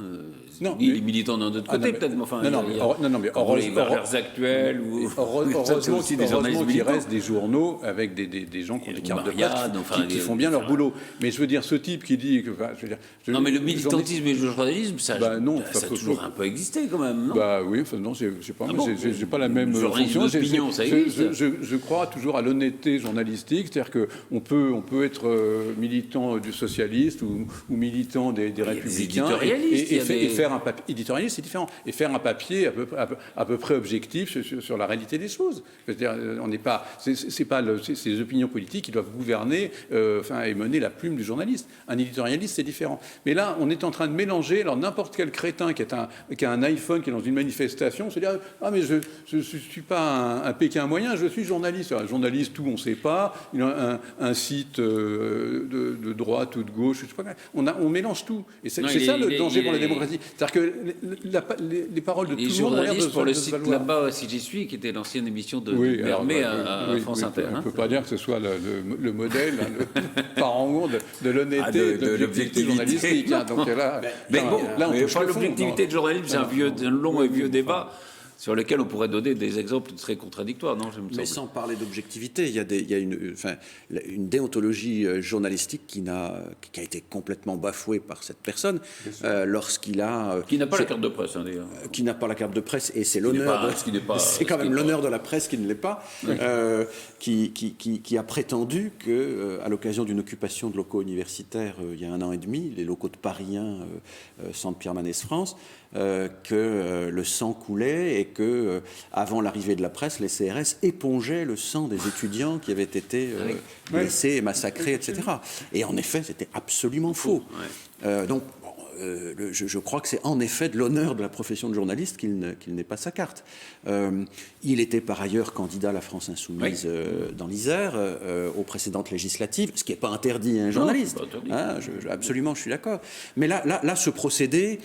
Non, il est militant d'un autre côté, peut-être. Enfin, mais Valeurs Actuelles ou heureusement aussi des journalistes qu'il reste des journaux avec des gens qui ont des cartes de presse qui font bien leur boulot. Mais je veux dire, ce type qui dit que, non, mais le militantisme et le journalisme, ça a toujours un peu existé quand même, non? Bah oui, enfin non, je sais pas, j'ai pas la même fonction. Je crois toujours à l'honnêteté journalistique, c'est-à-dire qu'on peut être militant du socialiste ou militant des républicains et faire un papier éditorialiste, c'est différent, et faire un papier à peu près objectif sur la réalité des choses. C'est-à-dire, on n'est pas, c'est pas ces opinions politiques qui doivent gouverner, et mener la plume du journaliste. Un éditorialiste, c'est différent. Mais là, on est en train de mélanger. Alors n'importe quel crétin qui a un iPhone, qui est dans une manifestation, se dit ah mais je suis pas un Pékin moyen, je suis journaliste. Un journaliste, tout on ne sait pas. Il a un site de droite ou de gauche, je sais pas. On mélange tout. Et c'est ça le danger pour la démocratie. C'est-à-dire que les paroles de tout le monde ont l'air de pour le site là-bas, si j'y suis, qui était l'ancienne émission de Bermé à France Inter. On ne peut pas dire que ce soit le modèle, le parangon de l'honnêteté, de l'objectivité journalistique. Donc là, l'objectivité de journalisme, c'est un long et vieux débat sur lequel on pourrait donner des exemples très contradictoires, non? Mais sans parler d'objectivité, il y a une déontologie journalistique qui a été complètement bafouée par cette personne lorsqu'il a... qui n'a pas la carte de presse, d'ailleurs. Qui n'a pas la carte de presse, et c'est l'honneur... C'est quand même l'honneur de la presse qui ne l'est pas, qui a prétendu qu'à l'occasion d'une occupation de locaux universitaires il y a 1 an et demi, les locaux de Paris 1, Centre Pierre-Mendès France, que le sang coulait et que, avant l'arrivée de la presse, les CRS épongeaient le sang des étudiants qui avaient été blessés, massacrés, etc. Et en effet, c'était absolument faux. Donc, je crois que c'est en effet de l'honneur de la profession de journaliste qu'il n'ait pas sa carte. Il était par ailleurs candidat à la France Insoumise dans l'Isère aux précédentes législatives, ce qui n'est pas interdit à un journaliste. Absolument, je suis d'accord. Mais là, ce procédé,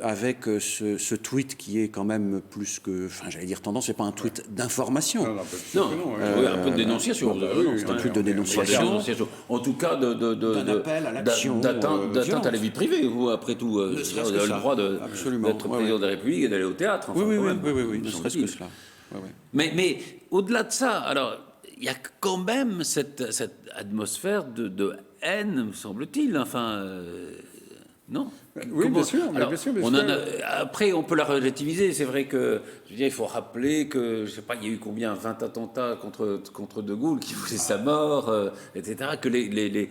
avec ce tweet qui est quand même plus que, j'allais dire tendance, c'est pas un tweet d'information. Un peu de dénonciation. C'est un tweet de dénonciation. En tout cas, d'un appel à l'action. D'atteinte à la vie privée. Vous, après tout, vous avez le droit d'être président de la République et d'aller au théâtre. Oui, ne serait-ce que cela. Mais au-delà de ça, alors, il y a quand même cette atmosphère de haine, me semble-t-il. Non. Oui, bien sûr. Après, on peut la relativiser. C'est vrai que, je veux dire, il faut rappeler que, je sais pas, il y a eu combien, 20 attentats contre De Gaulle qui voulaient sa mort, etc. Que les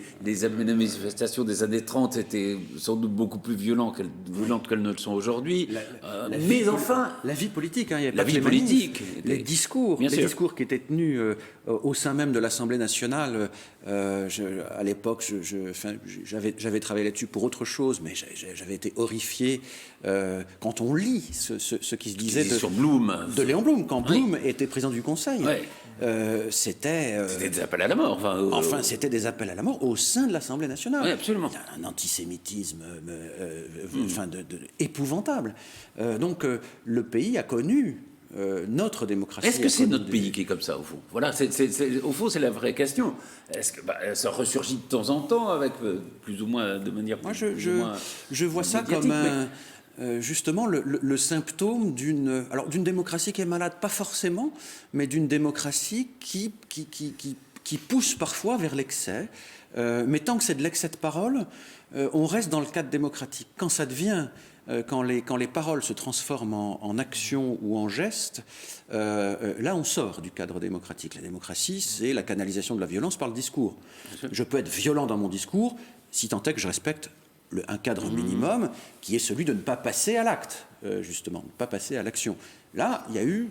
manifestations des années 30 étaient sans doute beaucoup plus violentes qu'elles ne le sont aujourd'hui. Mais enfin, la vie politique, il y avait la vie politique, les discours qui étaient tenus au sein même de l'Assemblée nationale. À l'époque, j'avais travaillé là-dessus pour autre chose, mais j'avais été horrifié quand on lit ce qui se disait sur Blum. De Léon Blum, quand Blum était président du Conseil. C'était des appels à la mort. C'était des appels à la mort au sein de l'Assemblée nationale. Oui, absolument. Un antisémitisme épouvantable. Donc le pays a connu notre démocratie. Est-ce que c'est notre pays qui est comme ça, au fond? Voilà, au fond, c'est la vraie question. Est-ce que ça ressurgit de temps en temps, avec plus ou moins de manière Moi, je vois ça comme justement le symptôme d'une démocratie qui est malade, pas forcément, mais d'une démocratie qui pousse parfois vers l'excès. Mais tant que c'est de l'excès de parole, on reste dans le cadre démocratique. Quand ça devient... Quand les paroles se transforment en action ou en geste, là on sort du cadre démocratique. La démocratie, c'est la canalisation de la violence par le discours. Je peux être violent dans mon discours si tant est que je respecte un cadre minimum qui est celui de ne pas passer à l'acte, justement, ne pas passer à l'action. Là, il y a eu,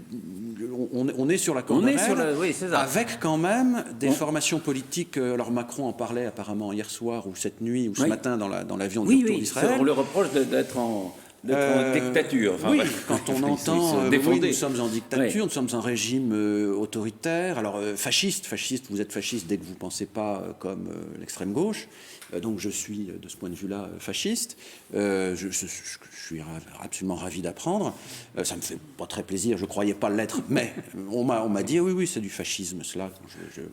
on est sur la corde avec quand même des formations politiques. Alors Macron en parlait apparemment hier soir ou cette nuit ou ce matin dans l'avion du retour d'Israël. On le reproche d'être en dictature. Enfin, oui, quand on entend oui, nous sommes en dictature, nous sommes un régime autoritaire. Alors fasciste, vous êtes fasciste dès que vous ne pensez pas comme l'extrême gauche. Donc je suis de ce point de vue-là fasciste. Je suis absolument ravi d'apprendre. Ça me fait pas très plaisir, je ne croyais pas l'être, mais on m'a dit oui, c'est du fascisme cela.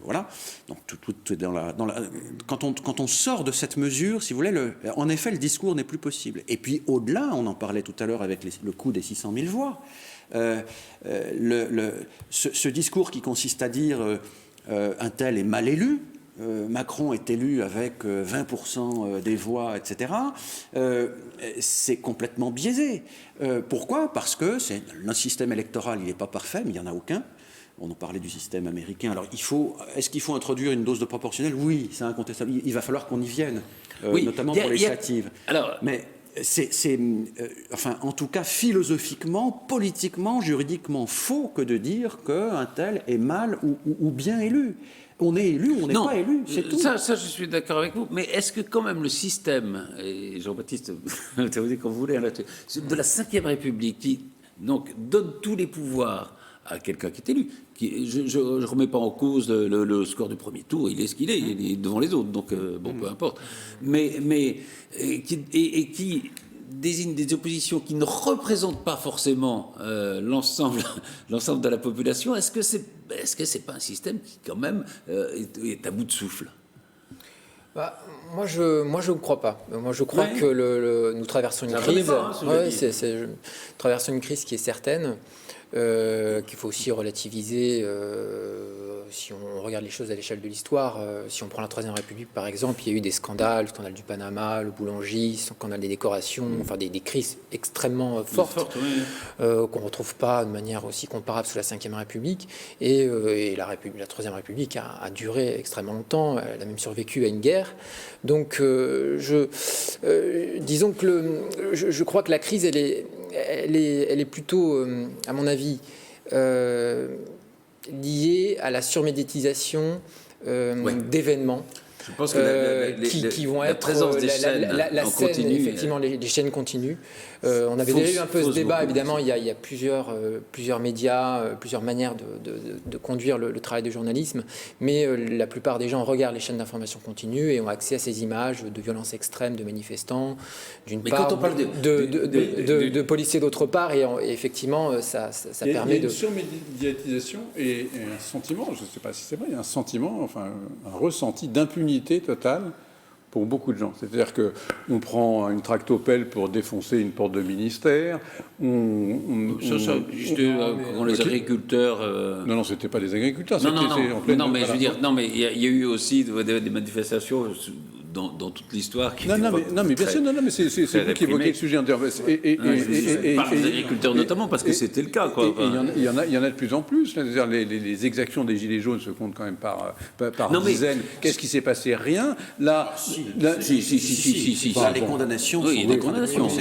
Voilà. Donc tout est dans la quand on sort de cette mesure, si vous voulez, en effet, le discours n'est plus possible. Et puis au-delà, on en parlait tout à l'heure avec le coût des 600 000 voix. Ce discours qui consiste à dire un tel est mal élu. Macron est élu avec 20% des voix, etc. C'est complètement biaisé. Pourquoi ? Parce que le système électoral, il n'est pas parfait, mais il n'y en a aucun. On en parlait du système américain. Alors, est-ce qu'il faut introduire une dose de proportionnelle ? Oui, c'est incontestable. Il va falloir qu'on y vienne, notamment pour les législatives. Mais enfin, en tout cas, philosophiquement, politiquement, juridiquement, faux que de dire qu'un tel est mal ou bien élu. On est élu, on n'est pas élu, c'est tout. Ça, je suis d'accord avec vous. Mais est-ce que quand même le système, et Jean-Baptiste, vous dites quand vous voulez, de la Ve République, qui donc donne tous les pouvoirs à quelqu'un qui est élu, je ne remets pas en cause le score du premier tour, il est ce qu'il est, il est devant les autres, donc peu importe. Qui désigne des oppositions qui ne représentent pas forcément l'ensemble de la population, est-ce que c'est pas un système qui quand même est à bout de souffle ? Moi, je ne crois pas. Moi, je crois que nous traversons une crise. Nous traversons une crise qui est certaine, qu'il faut aussi relativiser. Si on regarde les choses à l'échelle de l'histoire, si on prend la Troisième République par exemple, il y a eu des scandales, le scandale du Panama, le Boulangie, le scandale des décorations, enfin des crises extrêmement fortes qu'on ne retrouve pas de manière aussi comparable sous la Ve République. Et la Troisième République a duré extrêmement longtemps, elle a même survécu à une guerre. Donc disons que je crois que la crise, elle est plutôt, à mon avis, liée à la surmédiatisation d'événements. Je pense que qui vont la être présence des chaînes la en scène, continu, effectivement, les chaînes continues. On avait déjà eu un peu ce débat, évidemment. Il y a plusieurs médias, plusieurs manières de conduire le travail de journalisme, mais la plupart des gens regardent les chaînes d'information continue et ont accès à ces images de violences extrêmes de manifestants, d'une part, quand on parle de policiers d'autre part, et effectivement, ça permet de... Il y a une surmédiatisation et un sentiment, je ne sais pas si c'est vrai, il y a un sentiment, enfin un ressenti d'impunité totale pour beaucoup de gens. C'est-à-dire qu'on prend une tractopelle pour défoncer une porte de ministère. Les agriculteurs... Non, c'était pas des agriculteurs. Non, mais je veux dire, il y a eu aussi des manifestations dans toute l'histoire qui... Non, mais bien sûr, mais c'est vous qui évoquez le sujet. Et par les agriculteurs notamment, parce que c'était le cas. Il y en a de plus en plus. C'est-à-dire les exactions des Gilets jaunes se comptent quand même par dizaines. Qu'est-ce qui s'est passé ? Rien. Là, si. Les condamnations. Oui, des condamnations. Non,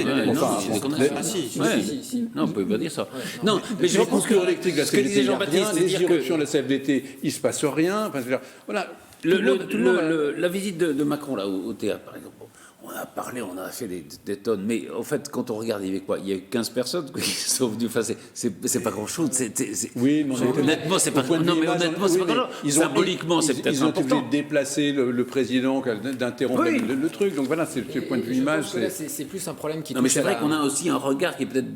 on ne peut pas dire ça. Non, mais je pense que ce que disait Jean-Baptiste, les irruptions de la CFDT, il ne se passe rien. Voilà. La visite de Macron là, au théâtre, par exemple, on a parlé, on a fait des tonnes, mais en fait, quand on regarde, il y avait quoi ? Il y a eu 15 personnes qui sont venues. Enfin, c'est pas grand-chose. Oui, mais honnêtement, c'est pas grand-chose. Symboliquement, c'est peut-être important. Ils ont été déplacer le président, d'interrompre le truc. Donc voilà, c'est le point de vue image. C'est plus un problème qui touche. Non, mais c'est vrai qu'on a aussi un regard qui est peut-être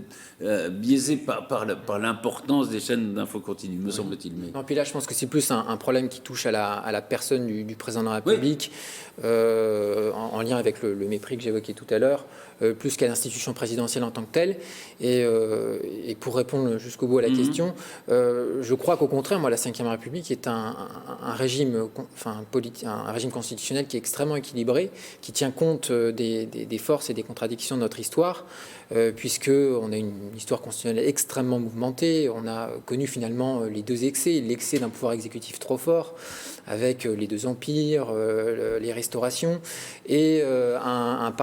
biaisé par l'importance des chaînes d'info continue, me semble-t-il. Non, puis là, je pense que c'est plus un problème qui touche à la personne du président de la République, en lien avec le mépris que j'évoquais tout à l'heure, plus qu'à l'institution présidentielle en tant que telle. Et pour répondre jusqu'au bout à la question, je crois qu'au contraire, moi, la Ve République est un régime constitutionnel qui est extrêmement équilibré, qui tient compte des forces et des contradictions de notre histoire, puisqu'on a une histoire constitutionnelle extrêmement mouvementée. On a connu finalement les deux excès, l'excès d'un pouvoir exécutif trop fort, avec les deux empires, les restaurations, et un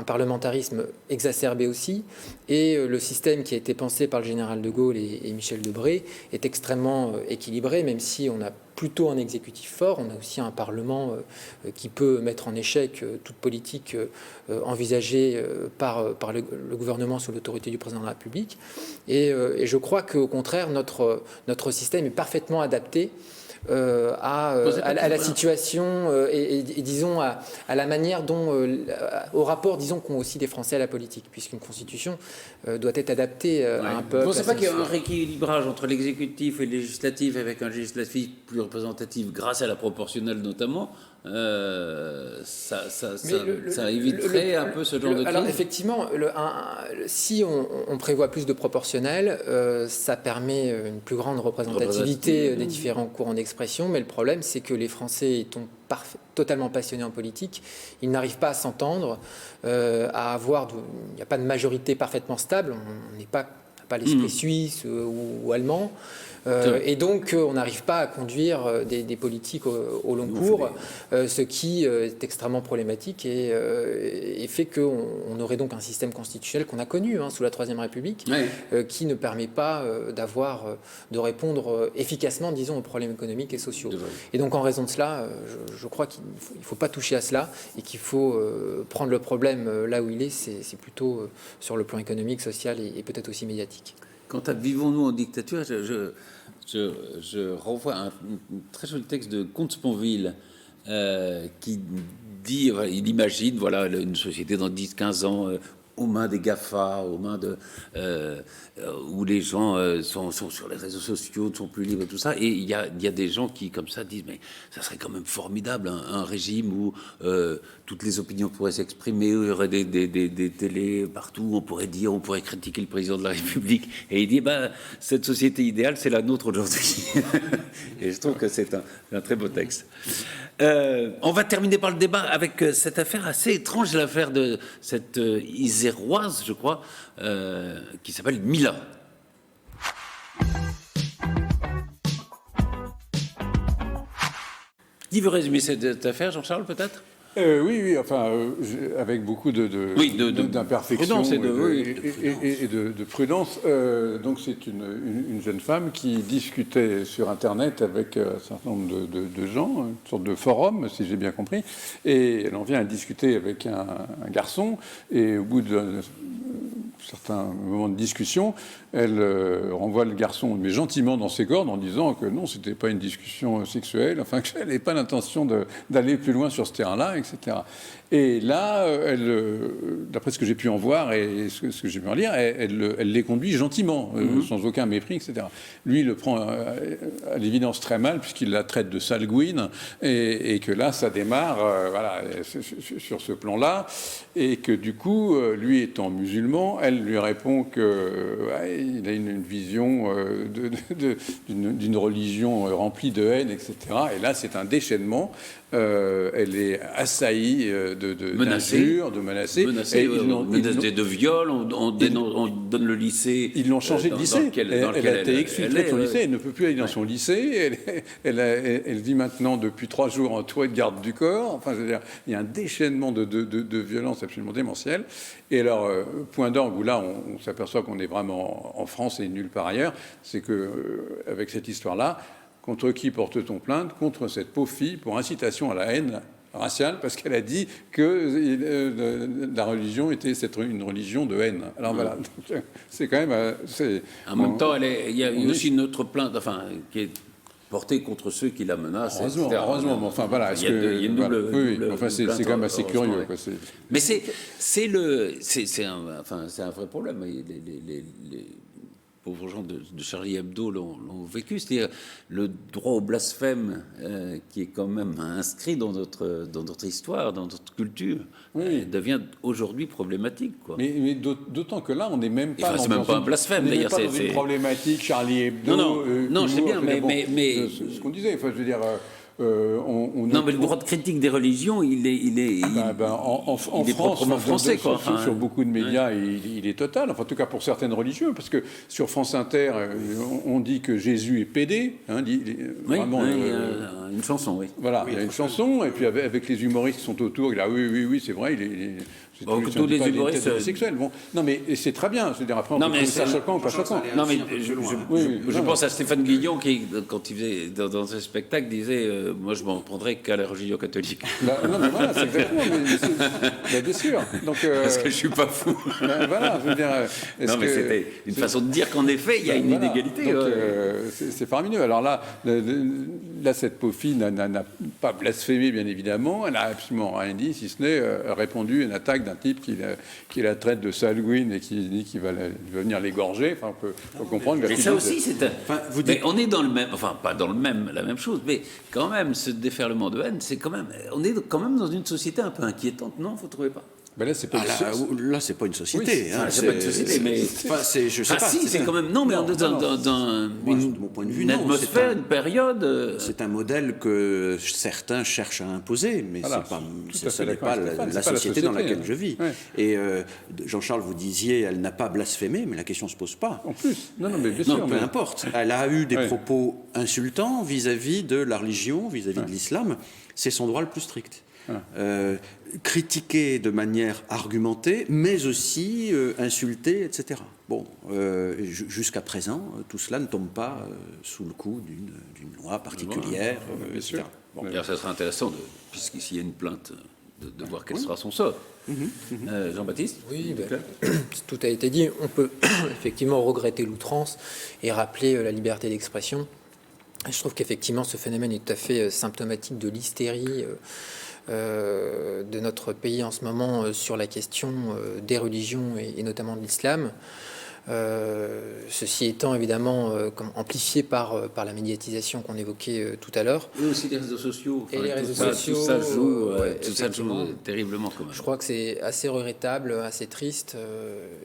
parlementarisme exacerbé aussi. Et le système qui a été pensé par le général de Gaulle et Michel Debré est extrêmement équilibré, même si on a plutôt un exécutif fort, on a aussi un Parlement qui peut mettre en échec toute politique envisagée par le gouvernement sous l'autorité du président de la République. Et je crois qu'au contraire, notre système est parfaitement adapté à la situation et disons à la manière dont, au rapport, disons, qu'ont aussi des Français à la politique, puisqu'une constitution doit être adaptée à un peuple. Vous ne pensez pas qu'il y a un rééquilibrage entre l'exécutif et le législatif, avec un législatif plus représentatif grâce à la proportionnelle notamment, ça éviterait un peu ce genre de crise? Alors effectivement, si on prévoit plus de proportionnel, ça permet une plus grande représentativité des différents courants d'expression, mais le problème c'est que les Français étant totalement passionnés en politique, ils n'arrivent pas à s'entendre, à avoir... Il n'y a pas de majorité parfaitement stable, on n'est pas l'esprit suisse ou allemand. Et donc, on n'arrive pas à conduire des politiques au long cours, ce qui est extrêmement problématique et fait qu'on aurait donc un système constitutionnel qu'on a connu sous la Troisième République, qui ne permet pas de répondre efficacement, disons, aux problèmes économiques et sociaux. Et donc, en raison de cela, je crois qu'il ne faut pas toucher à cela et qu'il faut prendre le problème là où il est, c'est plutôt sur le plan économique, social et peut-être aussi médiatique. Quant à Vivons-nous en dictature, je renvoie un très joli texte de Comte-Sponville qui dit, il imagine une société dans 10-15 ans aux mains des GAFA, aux mains où les gens sont sur les réseaux sociaux, ne sont plus libres et tout ça. Et il y a des gens qui, comme ça, disent mais ça serait quand même formidable, un régime où toutes les opinions pourraient s'exprimer, où il y aurait des télés partout, on pourrait critiquer le président de la République. Et il dit cette société idéale, c'est la nôtre aujourd'hui. Et je trouve que c'est un très beau texte. On va terminer par le débat avec cette affaire assez étrange, l'affaire de cette Iséroise, je crois, qui s'appelle Mila. Qui veut résumer cette affaire, Jean-Charles, peut-être ? Oui, enfin, avec beaucoup d'imperfections et de prudence. Donc, c'est une jeune femme qui discutait sur Internet avec un certain nombre de gens, une sorte de forum, si j'ai bien compris, et elle en vient à discuter avec un garçon, et au bout d'un certain moment de discussion, elle renvoie le garçon, mais gentiment, dans ses cordes, en disant que non, c'était pas une discussion sexuelle, enfin, qu'elle n'avait pas l'intention d'aller plus loin sur ce terrain-là, etc. Et là, d'après ce que j'ai pu en voir et ce que j'ai pu en lire, elle les conduit gentiment, sans aucun mépris, etc. Lui, il le prend à l'évidence très mal, puisqu'il la traite de salgouine, et que là, ça démarre sur ce plan-là, et que du coup, lui étant musulman, elle lui répond qu'il a une vision d'une religion remplie de haine, etc. Et là, c'est un déchaînement. Elle est assaillie d'injures, de menacées. De viol, on donne le lycée. Ils l'ont changé de lycée. Elle a été exfiltrée de son lycée. Elle ne peut plus aller dans son lycée. Elle vit maintenant depuis 3 jours en toit de garde du corps. Enfin, je veux dire, il y a un déchaînement de violence absolument démentielle. Et alors, point d'orgue où là, on s'aperçoit qu'on est vraiment en France et nulle part ailleurs, c'est que avec cette histoire-là, contre qui porte-t-on plainte? Contre cette pauvre fille pour incitation à la haine raciale, parce qu'elle a dit que la religion était une religion de haine. Alors voilà, c'est quand même... En même temps, il y a aussi une autre plainte, qui est portée contre ceux qui la menacent. Heureusement, mais enfin voilà. Il y a une double enfin, c'est quand même assez curieux. Quoi, mais c'est un vrai problème. Les pauvres gens de Charlie Hebdo l'ont vécu, c'est-à-dire le droit au blasphème qui est quand même inscrit dans notre histoire, dans notre culture, devient aujourd'hui problématique. Quoi. Mais d'autant que là, on n'est même pas c'est même pas un blasphème, d'ailleurs. C'est une problématique Charlie Hebdo. Non, je sais bien, mais ce qu'on disait, enfin, je veux dire... Non, mais le droit de critique des religions, il est en France, proprement français, quoi. Enfin, sur beaucoup de médias, il est total. Enfin, en tout cas pour certaines religions, parce que sur France Inter, on dit que Jésus est pédé. Vraiment, une chanson, oui. Voilà, il y a une chanson, et puis avec les humoristes qui sont autour, il a oui, c'est vrai, il est tous les humoristes sexuels. Bon, non, mais c'est très bien. Je veux dire, après, on peut ça choquant ou pas choquant. Non, mais je pense à Stéphane Guillon qui, quand il faisait dans ses spectacles, disait moi, je m'en prendrais qu'à la religion catholique. Non, mais voilà, c'est exactement. Mais bien sûr. Donc, parce que je suis pas fou. Voilà, je veux dire. Non, mais c'était une façon de dire qu'en effet, il y a une inégalité. Donc, c'est faramineux. Alors là, cette pauvre fille n'a pas blasphémé, bien évidemment. Elle n'a absolument rien dit, si ce n'est répondu à une attaque d'un type qui la traite de sanguine et qui dit qu'il va venir l'égorger. Enfin, on peut comprendre. Mais ça aussi, c'est mais on est dans le même, enfin pas dans la même chose, mais quand même, ce déferlement de haine, c'est quand même, on est quand même dans une société un peu inquiétante, non? Vous trouvez pas? Ben là, c'est pas, c'est pas une société. Oui, c'est pas une société, mais je sais pas. Si, c'est quand même non, mais dans mon point de vue, une atmosphère, une période. C'est un modèle que certains cherchent à imposer, mais ce n'est pas la société dans laquelle je vis. Ouais. Et Jean-Charles, vous disiez, elle n'a pas blasphémé, mais la question se pose pas. En plus, non, mais bien sûr, peu importe. Elle a eu des propos insultants vis-à-vis de la religion, vis-à-vis de l'islam. C'est son droit le plus strict. Critiquer de manière argumentée, mais aussi insulter, etc. Bon, jusqu'à présent, tout cela ne tombe pas sous le coup d'une loi particulière, etc. Bon. D'ailleurs, ça sera intéressant, puisqu'ici il y a une plainte, de voir quel sera son sort. Jean-Baptiste? Oui, tout a été dit. On peut effectivement regretter l'outrance et rappeler la liberté d'expression. Je trouve qu'effectivement, ce phénomène est tout à fait symptomatique de l'hystérie de notre pays en ce moment sur la question des religions et notamment de l'islam. Ceci étant évidemment amplifié par la médiatisation qu'on évoquait tout à l'heure. Et aussi les réseaux sociaux. Et les réseaux sociaux. Tout ça joue terriblement quand même. Je crois que c'est assez regrettable, assez triste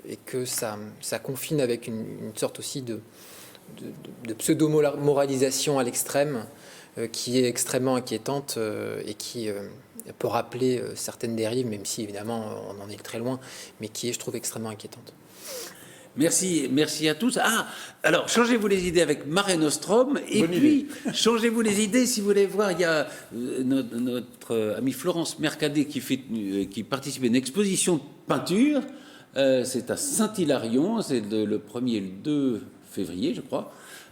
et que ça confine avec une sorte aussi de pseudo-moralisation à l'extrême qui est extrêmement inquiétante et qui peut rappeler certaines dérives, même si évidemment on en est très loin, mais qui est, je trouve, extrêmement inquiétante. Merci à tous. Alors, changez-vous les idées avec Mare Nostrum, et puis changez-vous les idées si vous voulez voir. Il y a notre amie Florence Mercadet qui participe à une exposition de peinture. C'est à Saint-Hilarion, c'est le 1er et le 2 février, je crois.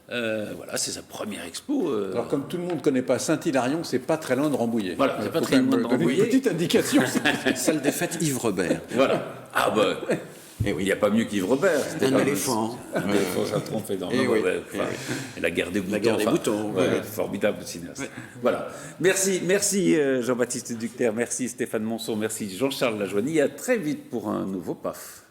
Voilà, c'est sa première expo. Alors, comme tout le monde ne connaît pas Saint-Hilarion, c'est pas très loin de Rambouillet. Voilà, c'est pas très loin de Rambouillet. Une petite indication. Salle des fêtes Yves Robert. Voilà. Et oui, il n'y a pas mieux qu'Yves Robert. Un éléphant. Un éléphant, ça trompe énormément. Et la guerre des boutons. Formidable cinéaste. Voilà. Merci Jean-Baptiste Duclerc, merci Stéphane Monson, merci Jean-Charles Lajoigny. À très vite pour un nouveau PAF.